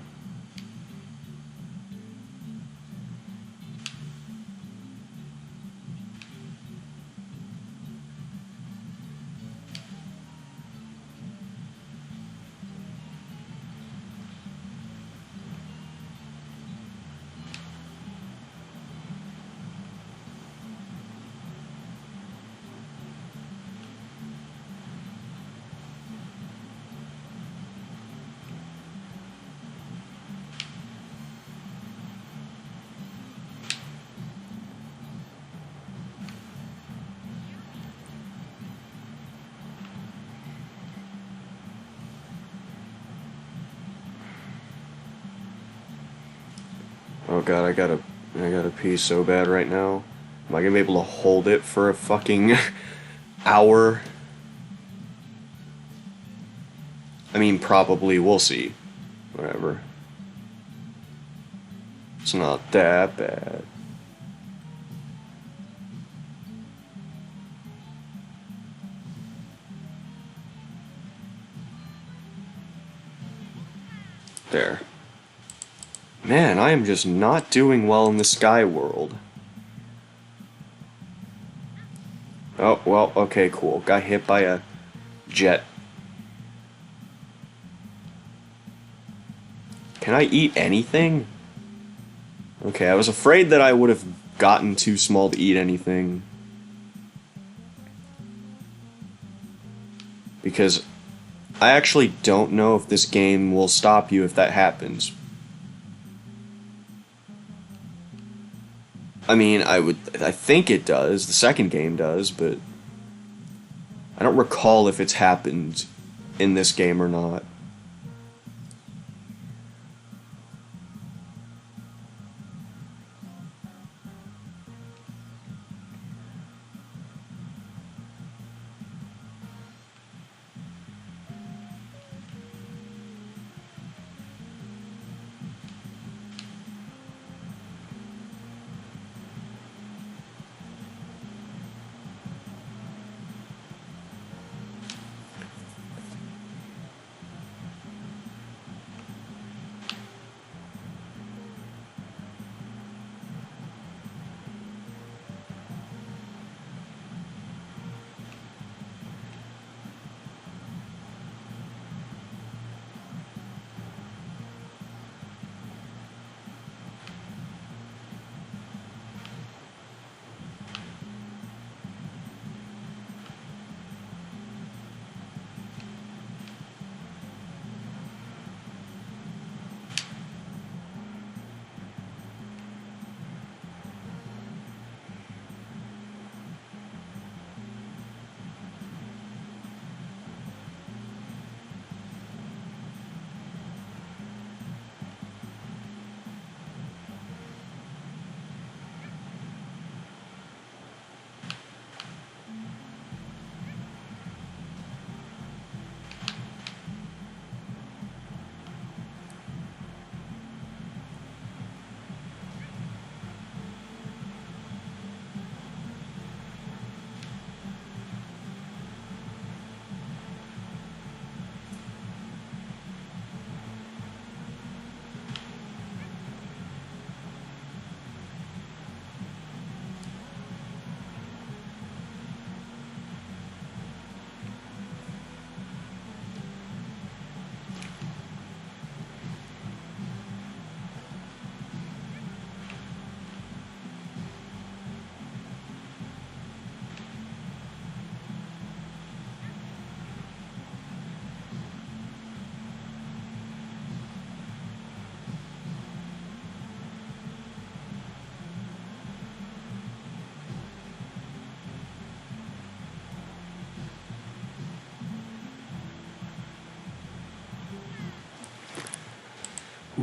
Oh god, I gotta pee so bad right now. Am I gonna be able to hold it for a fucking hour? I mean, probably, we'll see. Whatever. It's not that bad. There. Man, I am just not doing well in the sky world. Oh, well, okay, cool. Got hit by a jet. Can I eat anything? Okay, I was afraid that I would have gotten too small to eat anything. Because I actually don't know if this game will stop you if that happens. I mean, I think it does. The second game does, but I don't recall if it's happened in this game or not.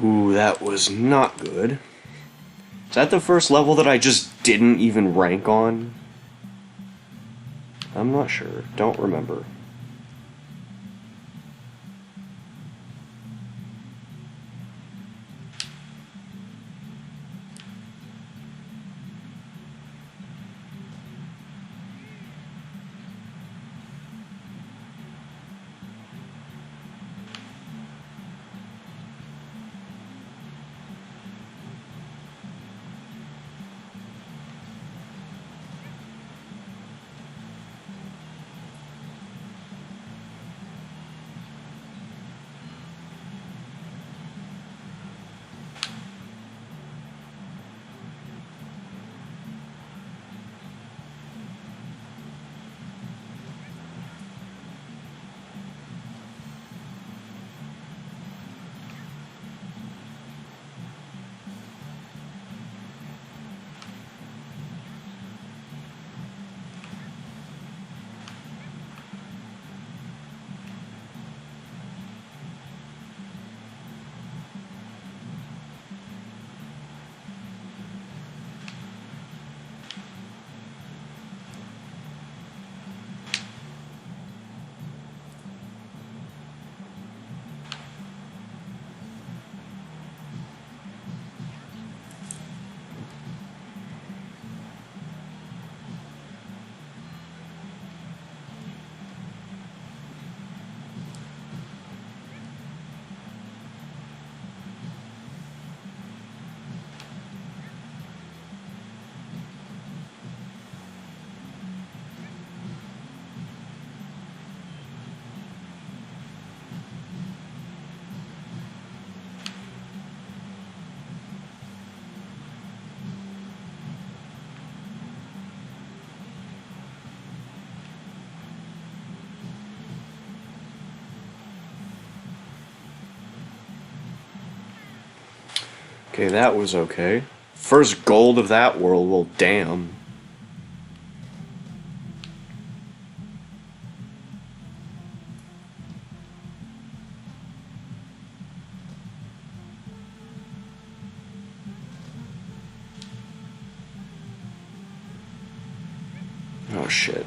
Ooh, that was not good. Is that the first level that I just didn't even rank on? I'm not sure. Don't remember. Okay, that was okay. First gold of that world, well, damn. Oh, shit.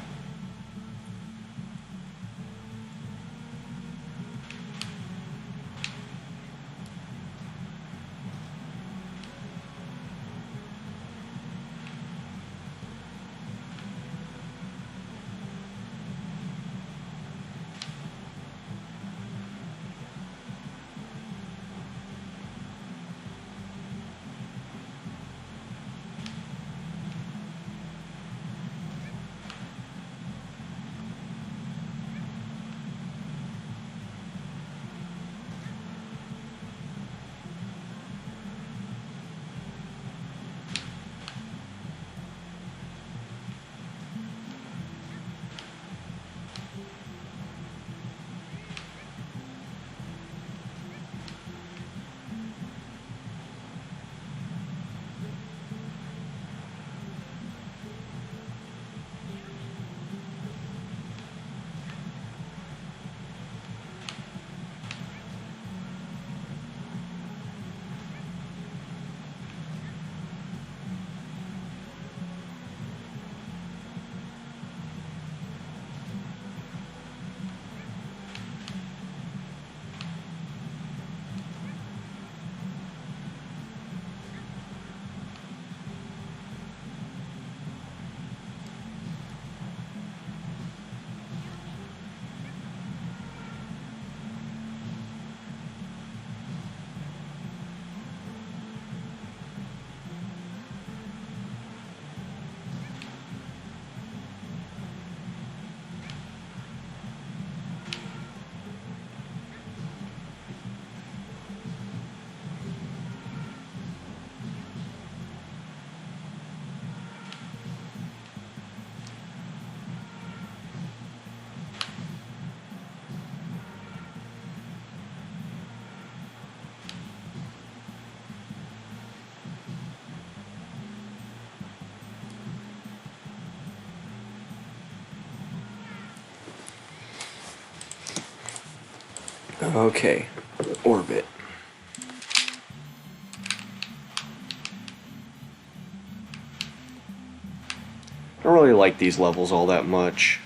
Okay, orbit. don't really like these levels all that much.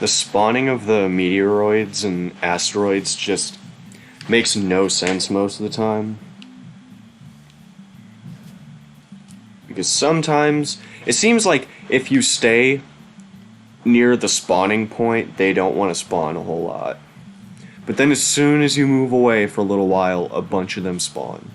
The spawning of the meteoroids and asteroids just makes no sense most of the time. Because sometimes it seems like if you stay near the spawning point, they don't want to spawn a whole lot. But then as soon as you move away for a little while, a bunch of them spawn.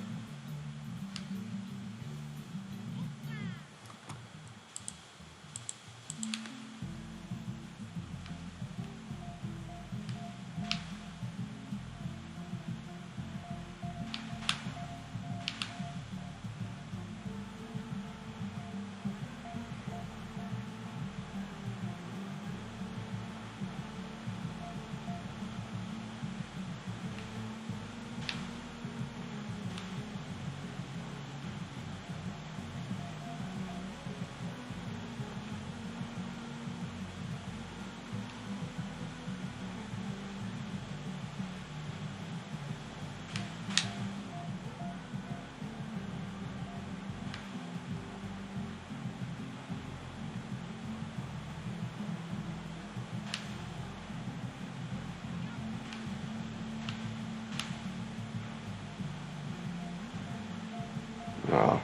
Oh.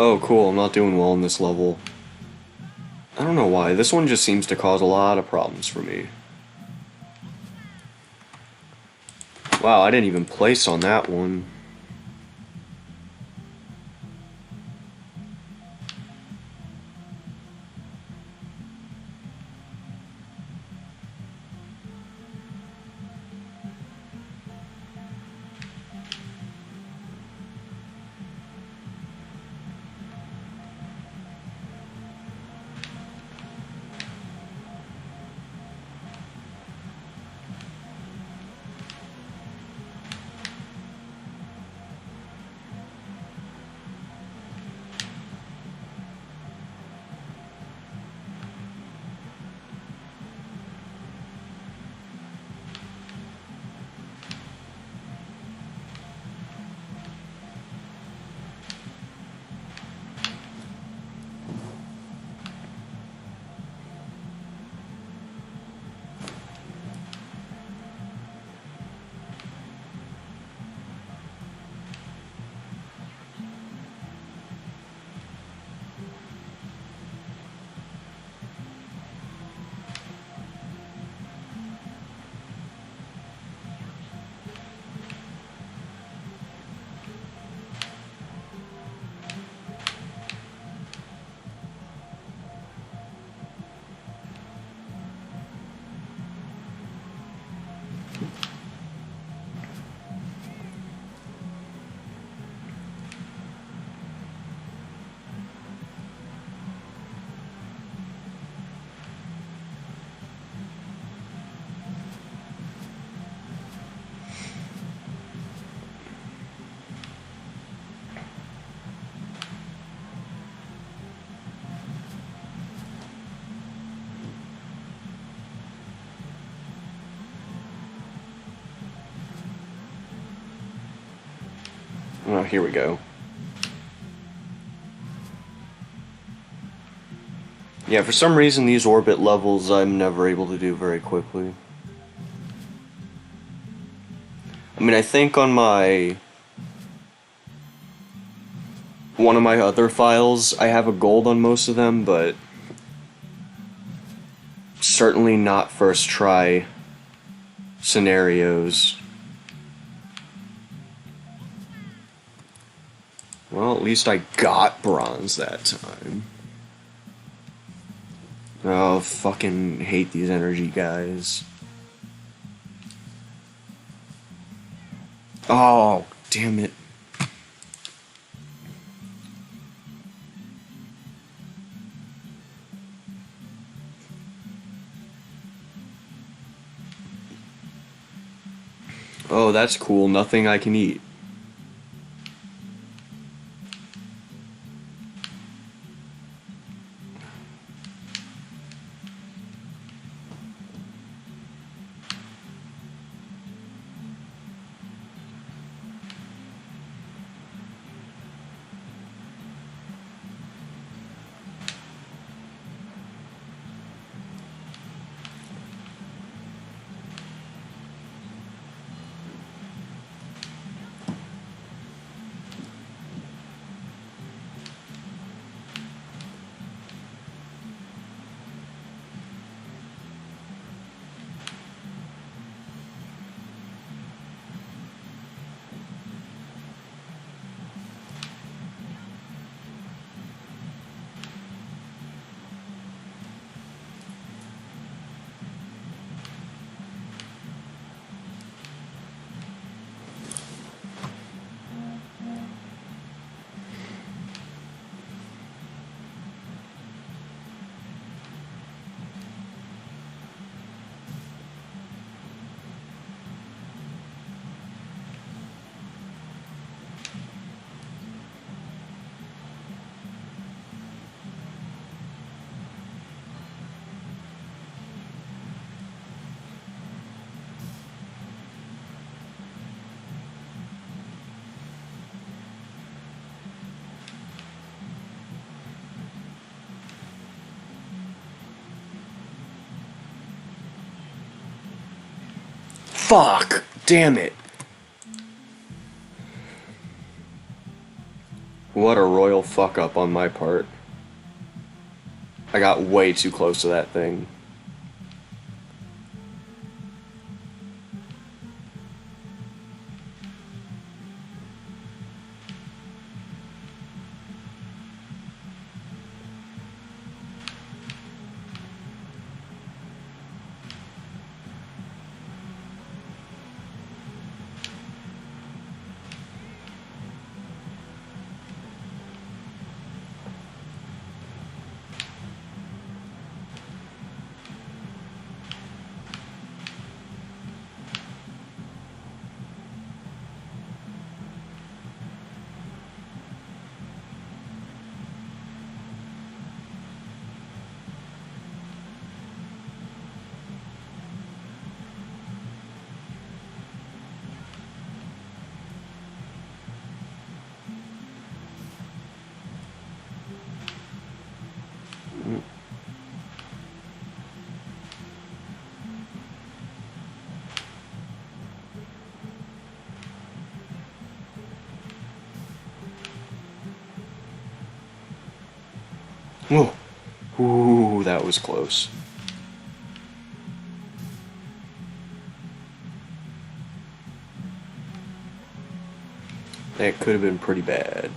Oh, cool, I'm not doing well in this level. I don't know why, this one just seems to cause a lot of problems for me. Wow, I didn't even place on that one. Oh, here we go. Yeah, for some reason these orbit levels I'm never able to do very quickly. I mean, I think on one of my other files, I have a gold on most of them, but certainly not first try scenarios. Well, at least I got bronze that time. Oh, fucking hate these energy guys. Oh, damn it. Oh, that's cool. Nothing I can eat. Fuck! Damn it. What a royal fuck up on my part. I got way too close to that thing. Oh, ooh, that was close. That could have been pretty bad.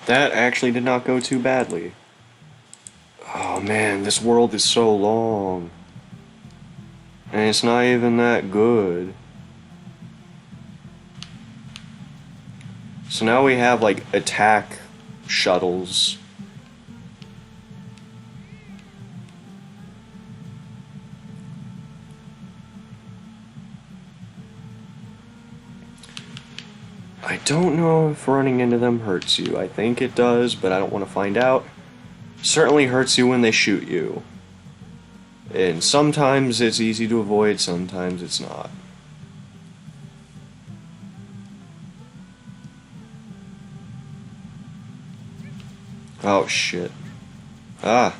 That actually did not go too badly. Oh man, this world is so long. And it's not even that good. So now we have like attack shuttles. I don't know if running into them hurts you. I think it does, but I don't want to find out. Certainly hurts you when they shoot you. And sometimes it's easy to avoid, sometimes it's not. Oh shit. Ah.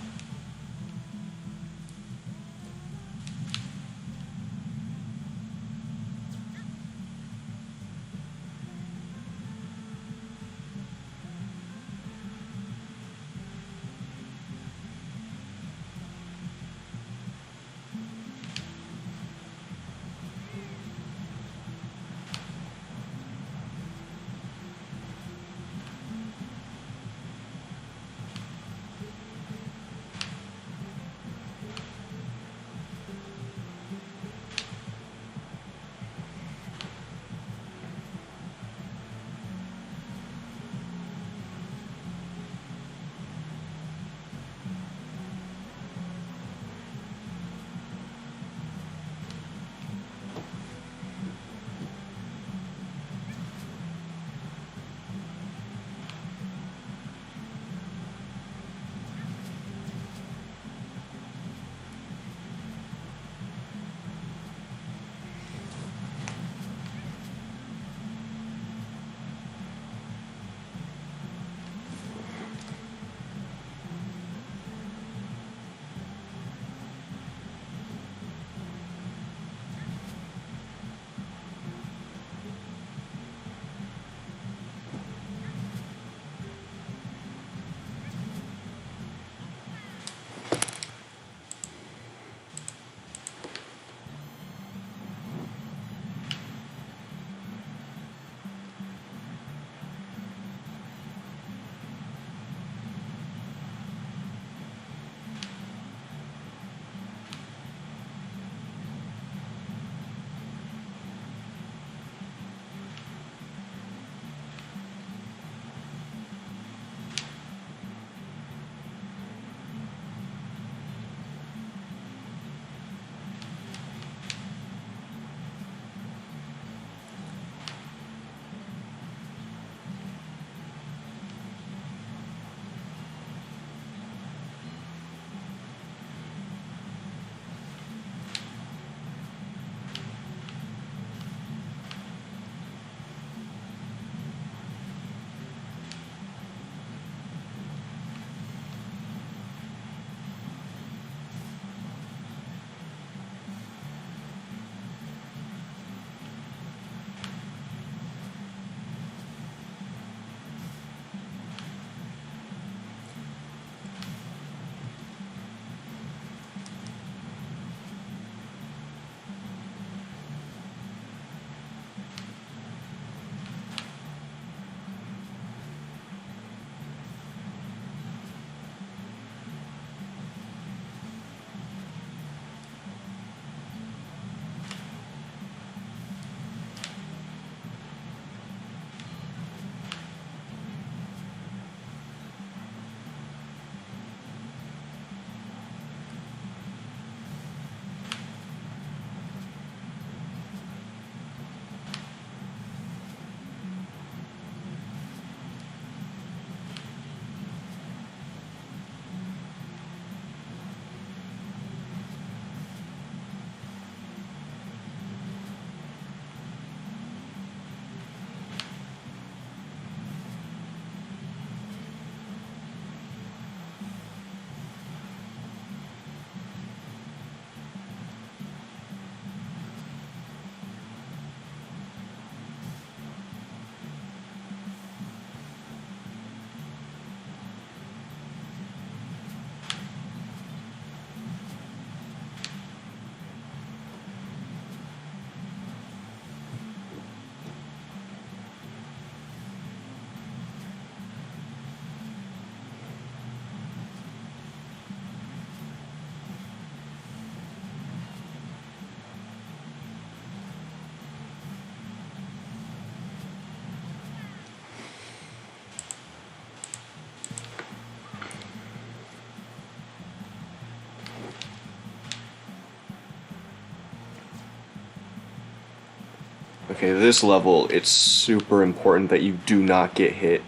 Okay, this level, it's super important that you do not get hit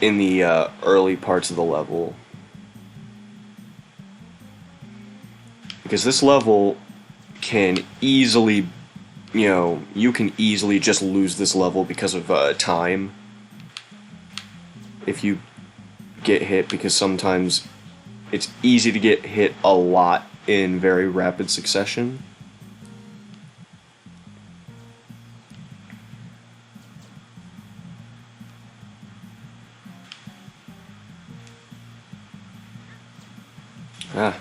in the early parts of the level. Because this level can easily, you can easily just lose this level because of time. If you get hit, because sometimes it's easy to get hit a lot in very rapid succession. Ah.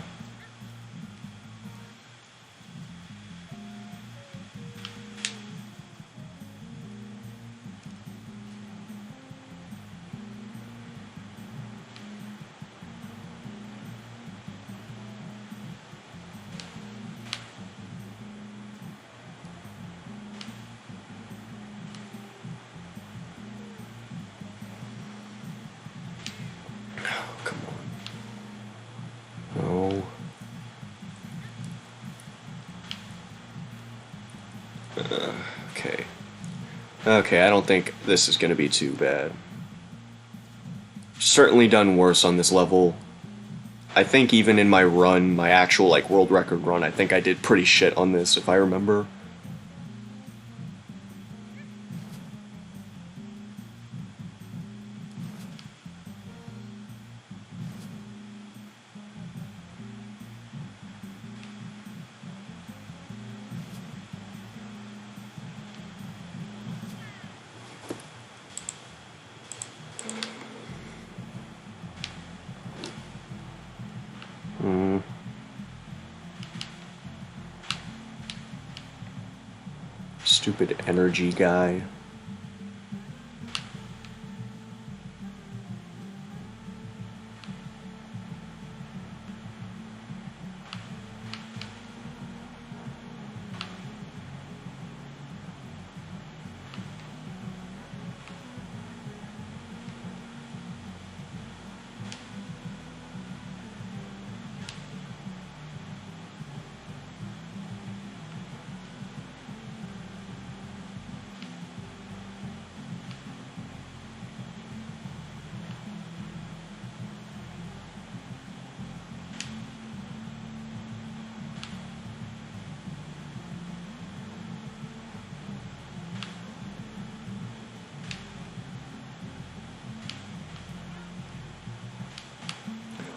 Come on. No. Okay. Okay, I don't think this is going to be too bad. Certainly done worse on this level. I think even in my run, my actual like world record run, I think I did pretty shit on this if I remember. Stupid energy guy.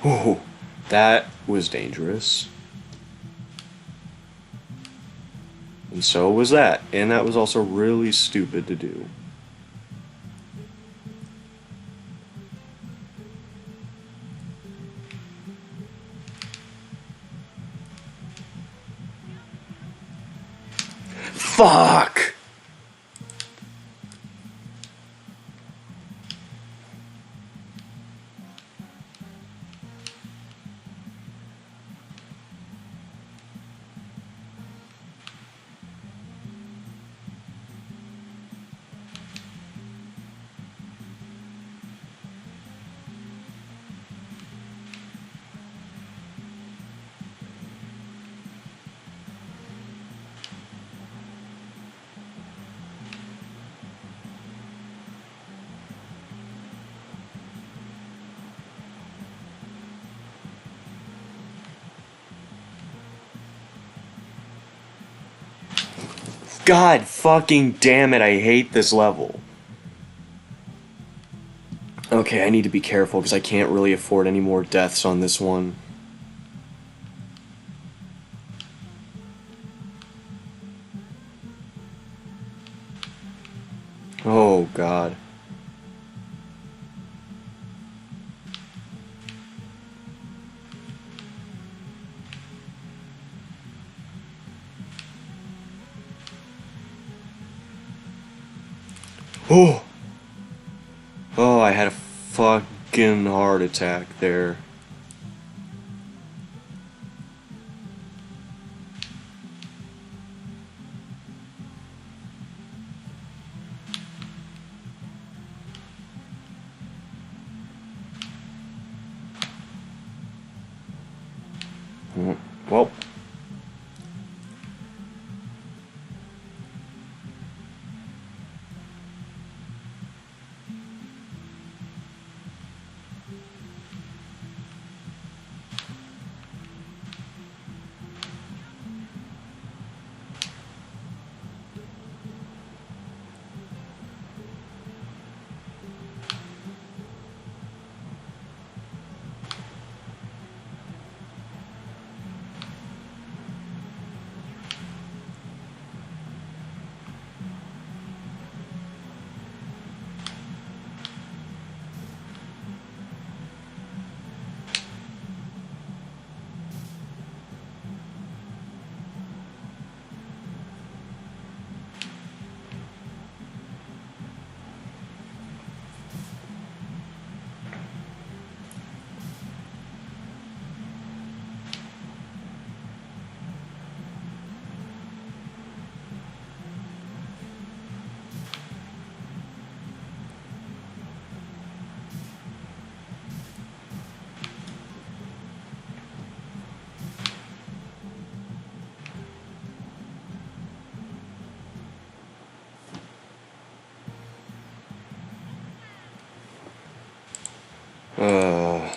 Oh, that was dangerous. And so was that. And that was also really stupid to do. Fuck! God fucking damn it, I hate this level. Okay, I need to be careful because I can't really afford any more deaths on this one. Oh god. Oh! Oh, I had a fucking heart attack there. Well.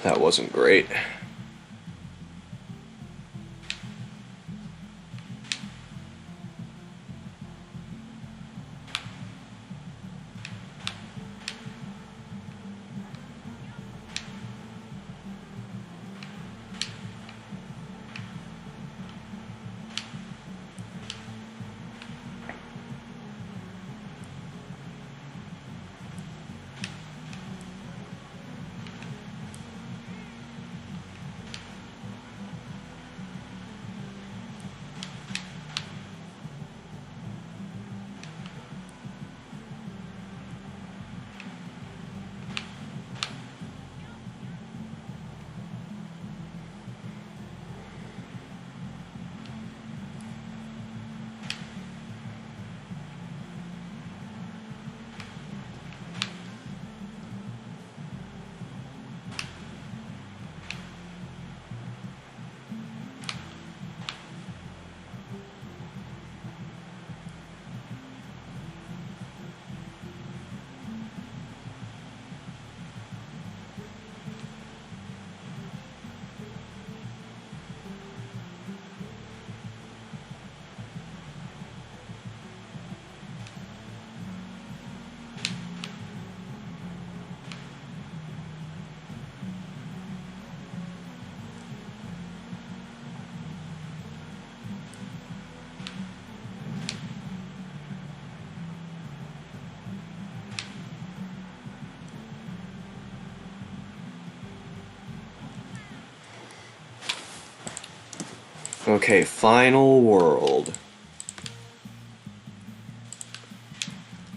That wasn't great. Okay, final world.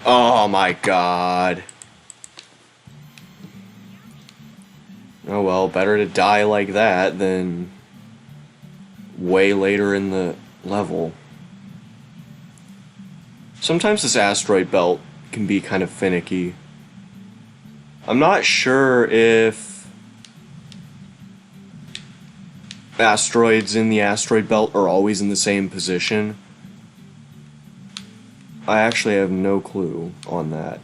Oh my god. Oh well, better to die like that than way later in the level. Sometimes this asteroid belt can be kind of finicky. I'm not sure if asteroids in the asteroid belt are always in the same position. I actually have no clue on that.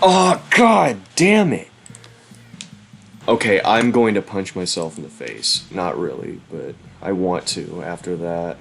Oh, god damn it! Okay, I'm going to punch myself in the face. Not really, but I want to after that.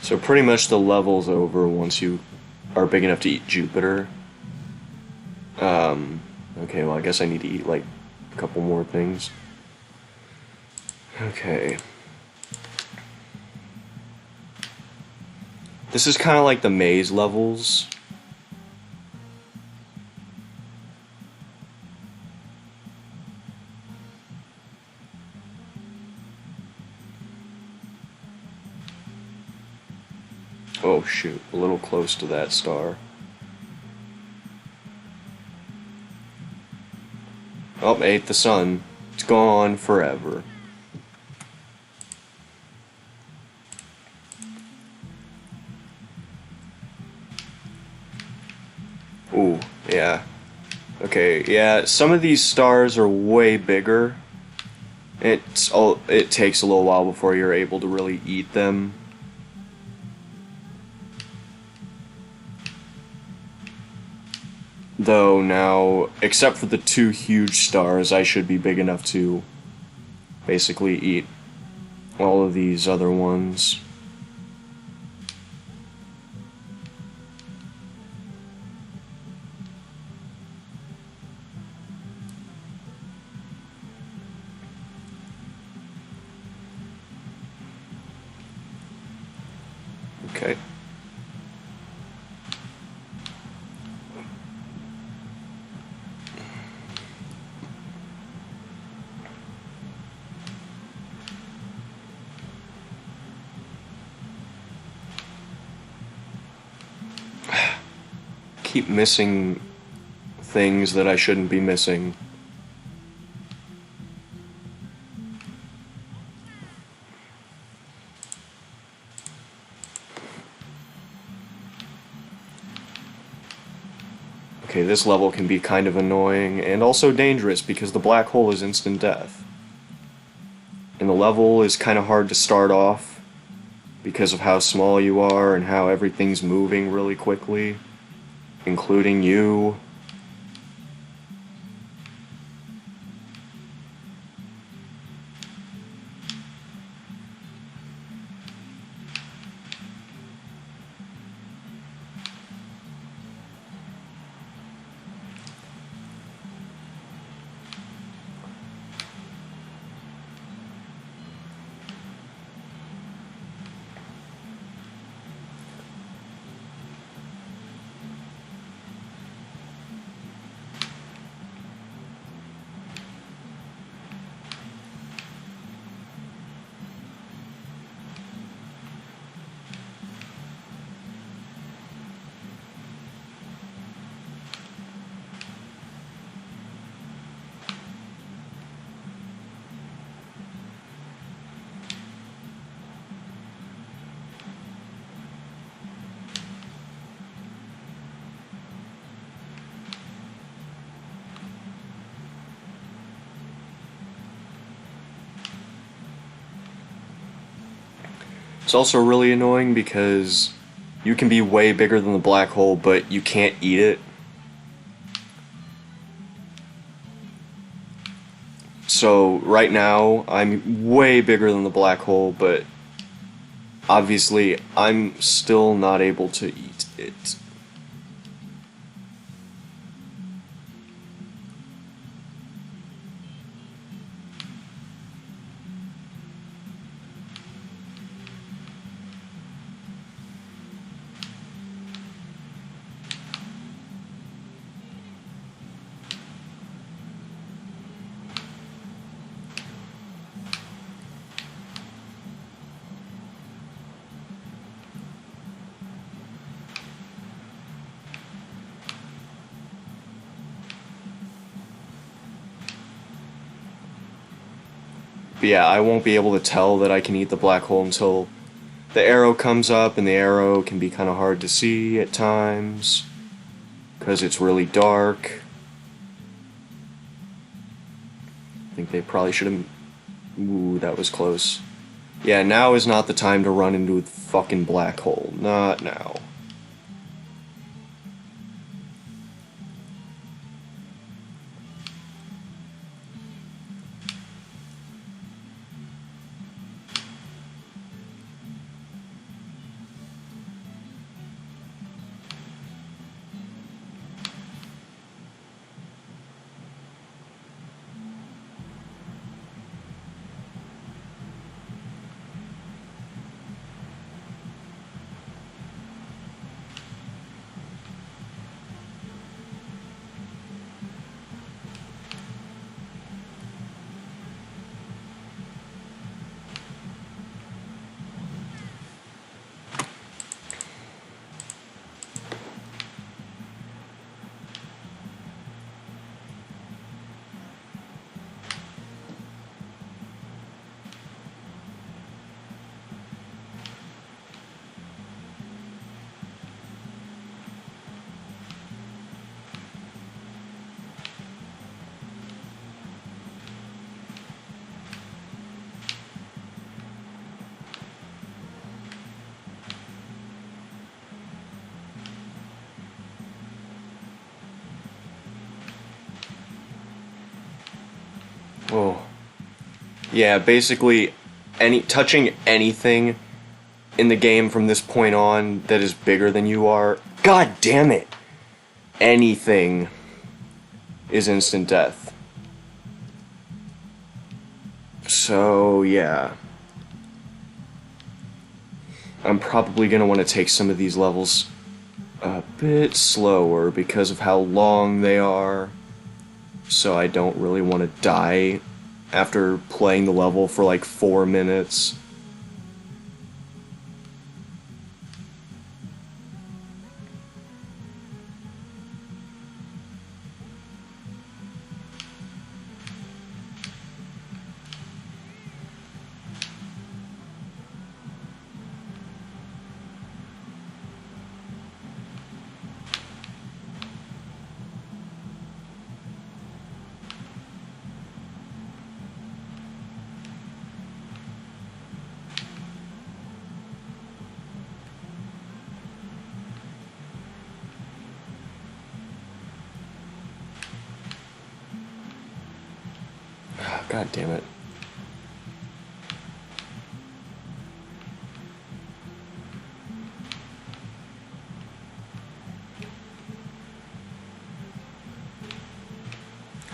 So pretty much the level's over once you are big enough to eat Jupiter. Okay, well I guess I need to eat like a couple more things. Okay. This is kind of like the maze levels. Oh shoot, a little close to that star. Oh, ate the sun. It's gone forever. Ooh, yeah. Okay, yeah, some of these stars are way bigger. It takes a little while before you're able to really eat them. Though now, except for the two huge stars, I should be big enough to basically eat all of these other ones. Okay. Keep missing things that I shouldn't be missing. Okay, this level can be kind of annoying and also dangerous because the black hole is instant death. And the level is kind of hard to start off because of how small you are and how everything's moving really quickly, including you. It's also really annoying because you can be way bigger than the black hole, but you can't eat it. So right now, I'm way bigger than the black hole, but obviously I'm still not able to eat it. But yeah, I won't be able to tell that I can eat the black hole until the arrow comes up, and the arrow can be kind of hard to see at times because it's really dark. I think they probably should have... Ooh, that was close. Yeah, now is not the time to run into a fucking black hole. Not now. Yeah, basically, touching anything in the game from this point on that is bigger than you are. God damn it! Anything is instant death. So, yeah. I'm probably gonna want to take some of these levels a bit slower because of how long they are. So I don't really want to die after playing the level for like 4 minutes. God damn it.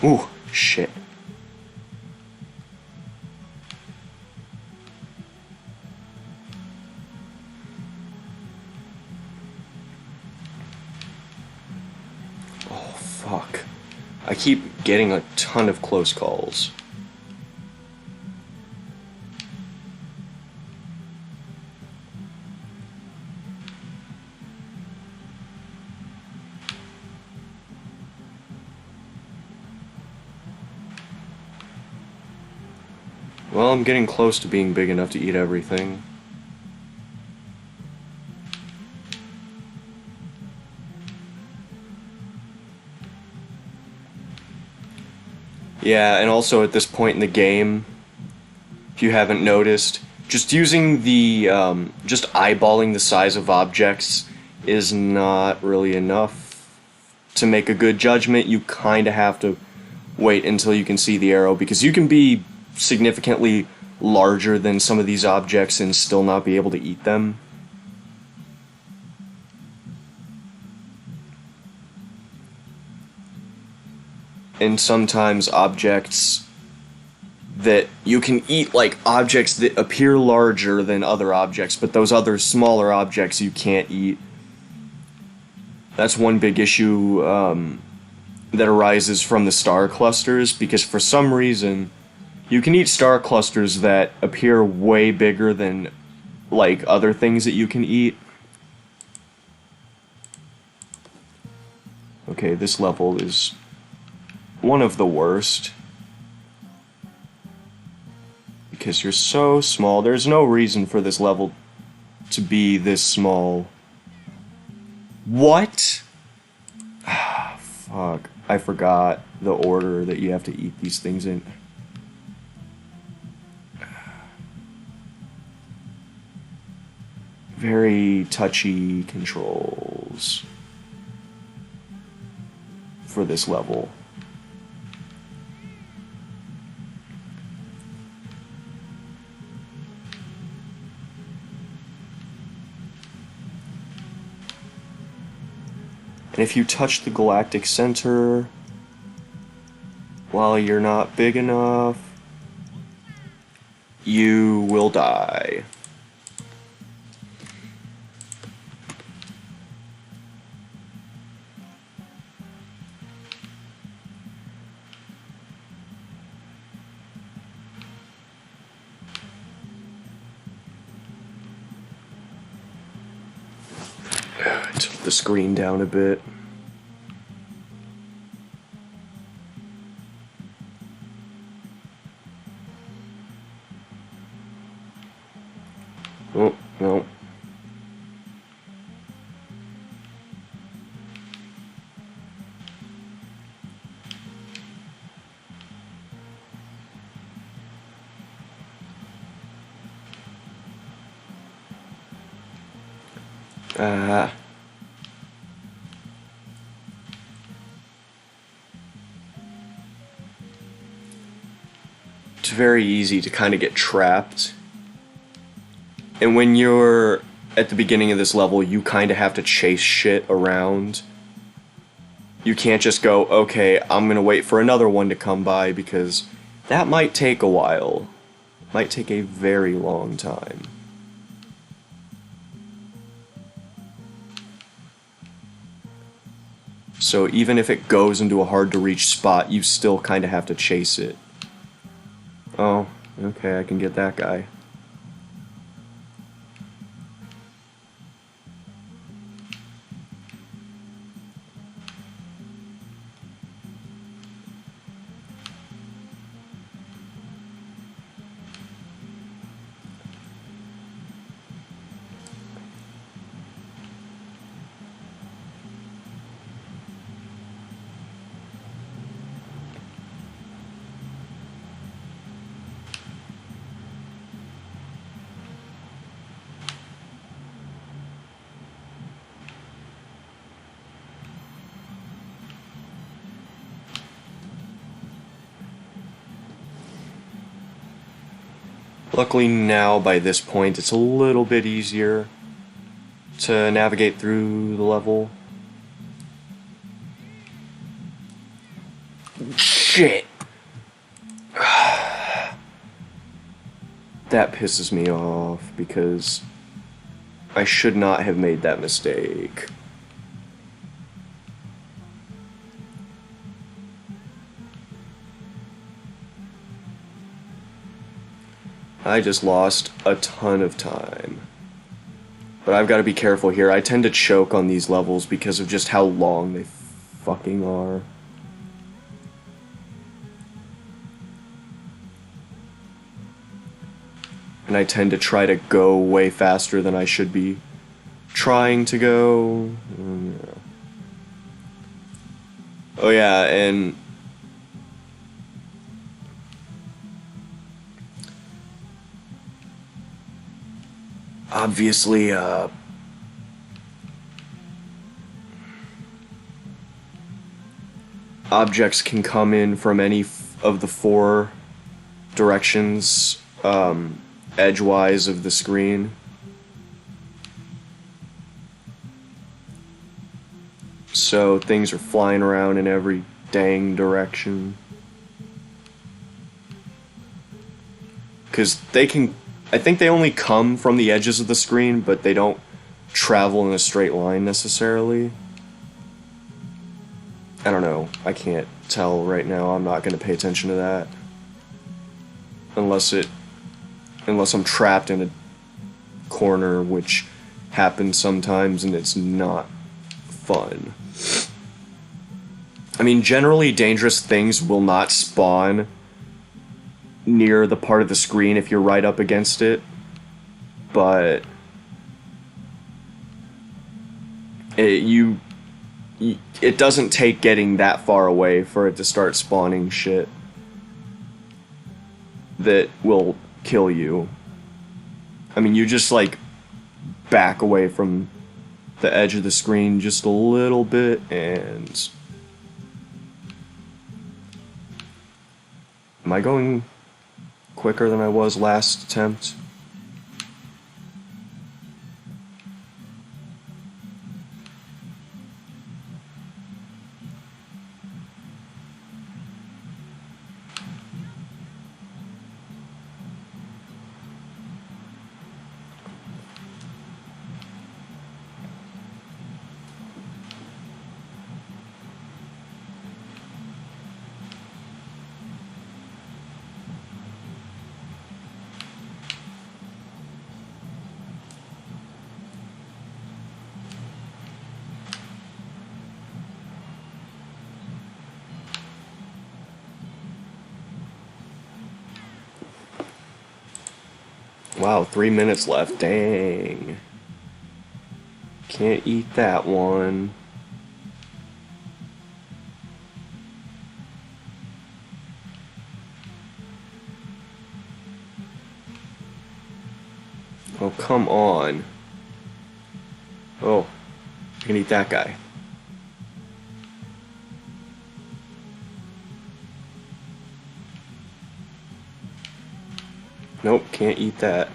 Ooh, shit. Oh, fuck. I keep getting a ton of close calls. Well, I'm getting close to being big enough to eat everything. Yeah, and also at this point in the game, if you haven't noticed, just using the, just eyeballing the size of objects is not really enough to make a good judgment. You kind of have to wait until you can see the arrow, because you can be significantly larger than some of these objects and still not be able to eat them. And sometimes objects that you can eat, like objects that appear larger than other objects, but those other smaller objects you can't eat. That's one big issue that arises from the star clusters, because for some reason you can eat star clusters that appear way bigger than like other things that you can eat. Okay, this level is one of the worst, because you're so small. There's no reason for this level to be this small. What? Ah, fuck. I forgot the order that you have to eat these things in. Very touchy controls for this level. And if you touch the galactic center while you're not big enough, you will die. Tilt the screen down a bit. Oh, no. Ah. it's very easy to kind of get trapped. And when you're at the beginning of this level, you kind of have to chase shit around. You can't just go, okay, I'm gonna wait for another one to come by, because that might take a while. Might take a very long time. So even if it goes into a hard to reach spot, you still kind of have to chase it. Oh, okay, I can get that guy. Luckily now, by this point, it's a little bit easier to navigate through the level. Shit! That pisses me off, because I should not have made that mistake. I just lost a ton of time. But I've got to be careful here. I tend to choke on these levels because of just how long they fucking are. And I tend to try to go way faster than I should be trying to go. Oh yeah, and obviously, objects can come in from any of the four directions, edgewise of the screen. So things are flying around in every dang direction. Because they can, I think they only come from the edges of the screen, but they don't travel in a straight line necessarily. I don't know. I can't tell right now. I'm not going to pay attention to that. Unless I'm trapped in a corner, which happens sometimes, and it's not fun. I mean, generally dangerous things will not spawn near the part of the screen if you're right up against it, but it doesn't take getting that far away for it to start spawning shit that will kill you. I mean, you just like back away from the edge of the screen just a little bit, and am I going quicker than I was last attempt? Wow, 3 minutes left. Dang. Can't eat that one. Oh, come on. Oh, I can eat that guy. Nope, can't eat that.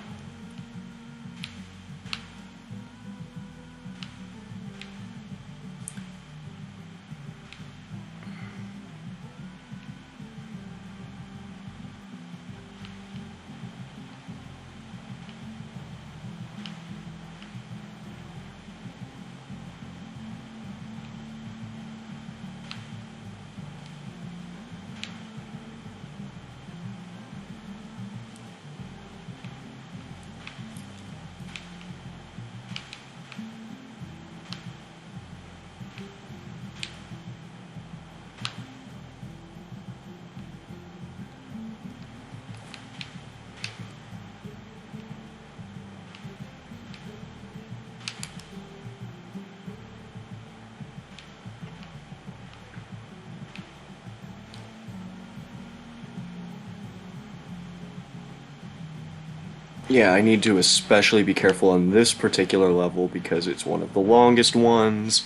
Yeah, I need to especially be careful on this particular level because it's one of the longest ones,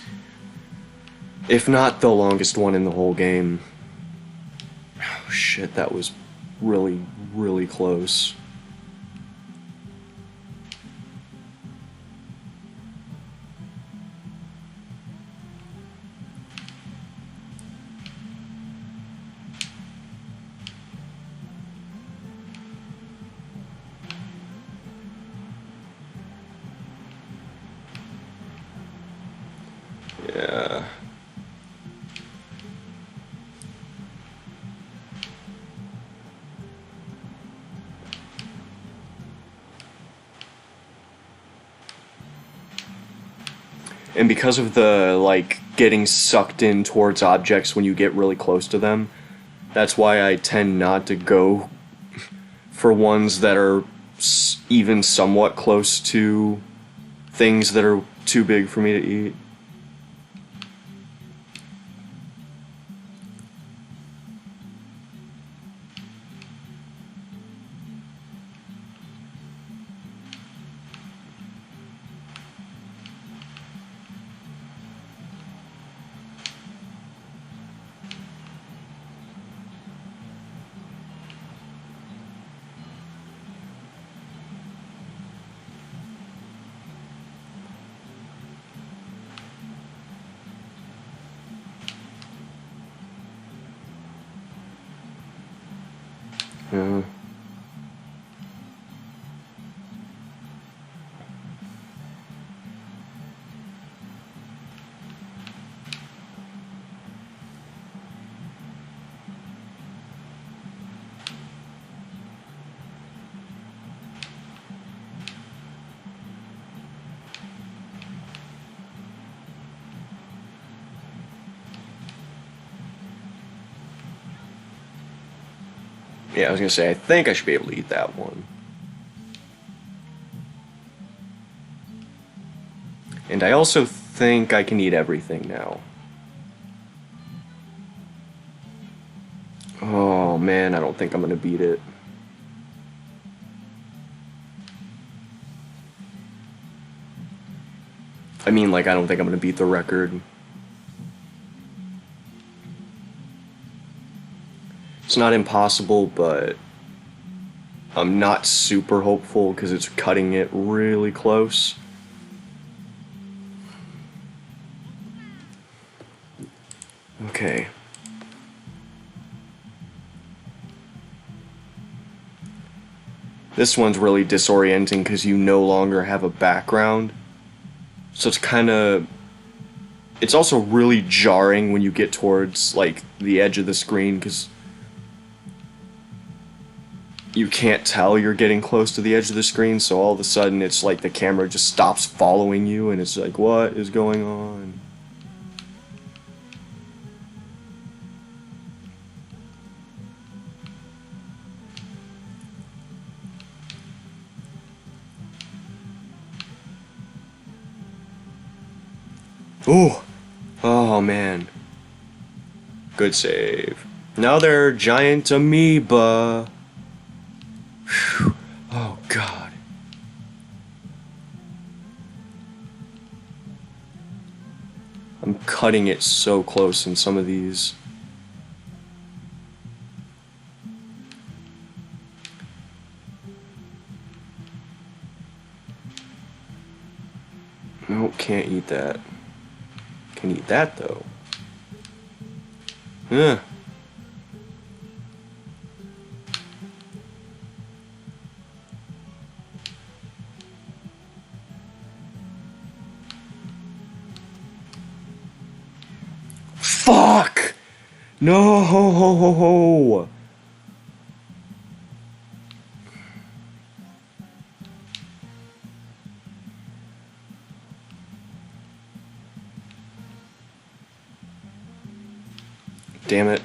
if not the longest one in the whole game. Oh shit, that was really, really close. Yeah. And because of the, like, getting sucked in towards objects when you get really close to them, that's why I tend not to go for ones that are even somewhat close to things that are too big for me to eat. Yeah. Yeah, I was gonna say, I think I should be able to eat that one. And I also think I can eat everything now. Oh man, I don't think I'm gonna beat it. I mean, like, I don't think I'm gonna beat the record. It's not impossible, but I'm not super hopeful because it's cutting it really close. Okay. This one's really disorienting because you no longer have a background. So it's kind of... It's also really jarring when you get towards, like, the edge of the screen because you can't tell you're getting close to the edge of the screen, so all of a sudden it's like the camera just stops following you and it's like, what is going on? Ooh! Oh man. Good save. Now they're giant amoeba. Whew. Oh god. I'm cutting it so close in some of these. Nope, can't eat that. Can eat that though. Ugh. Fuck! No! Damn it.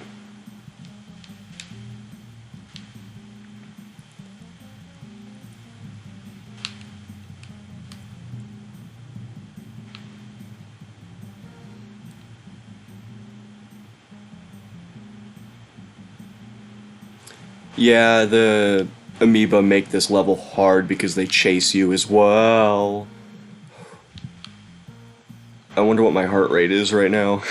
Yeah, the amoeba make this level hard because they chase you as well. I wonder what my heart rate is right now.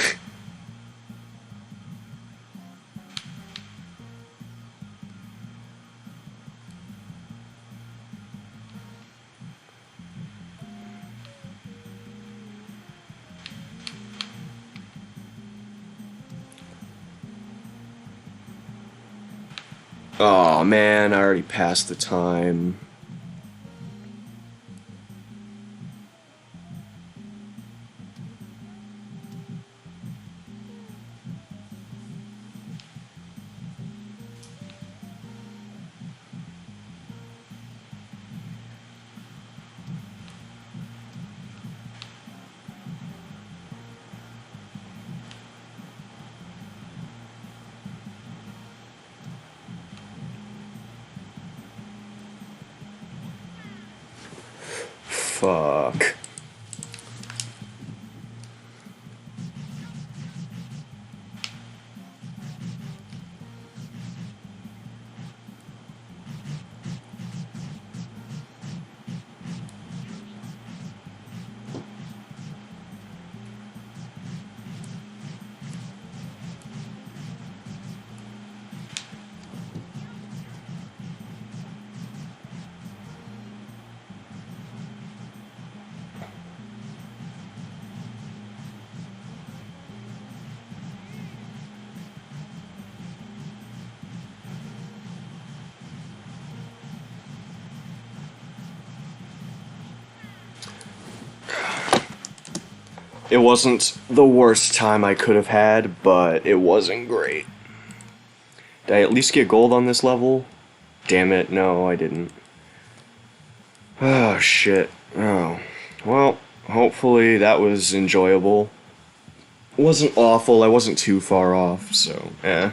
Oh man, I already passed the time. Fuck. It wasn't the worst time I could have had, but it wasn't great. Did I at least get gold on this level? Damn it, no, I didn't. Oh, shit. Oh. Well, hopefully that was enjoyable. It wasn't awful, I wasn't too far off, so, eh.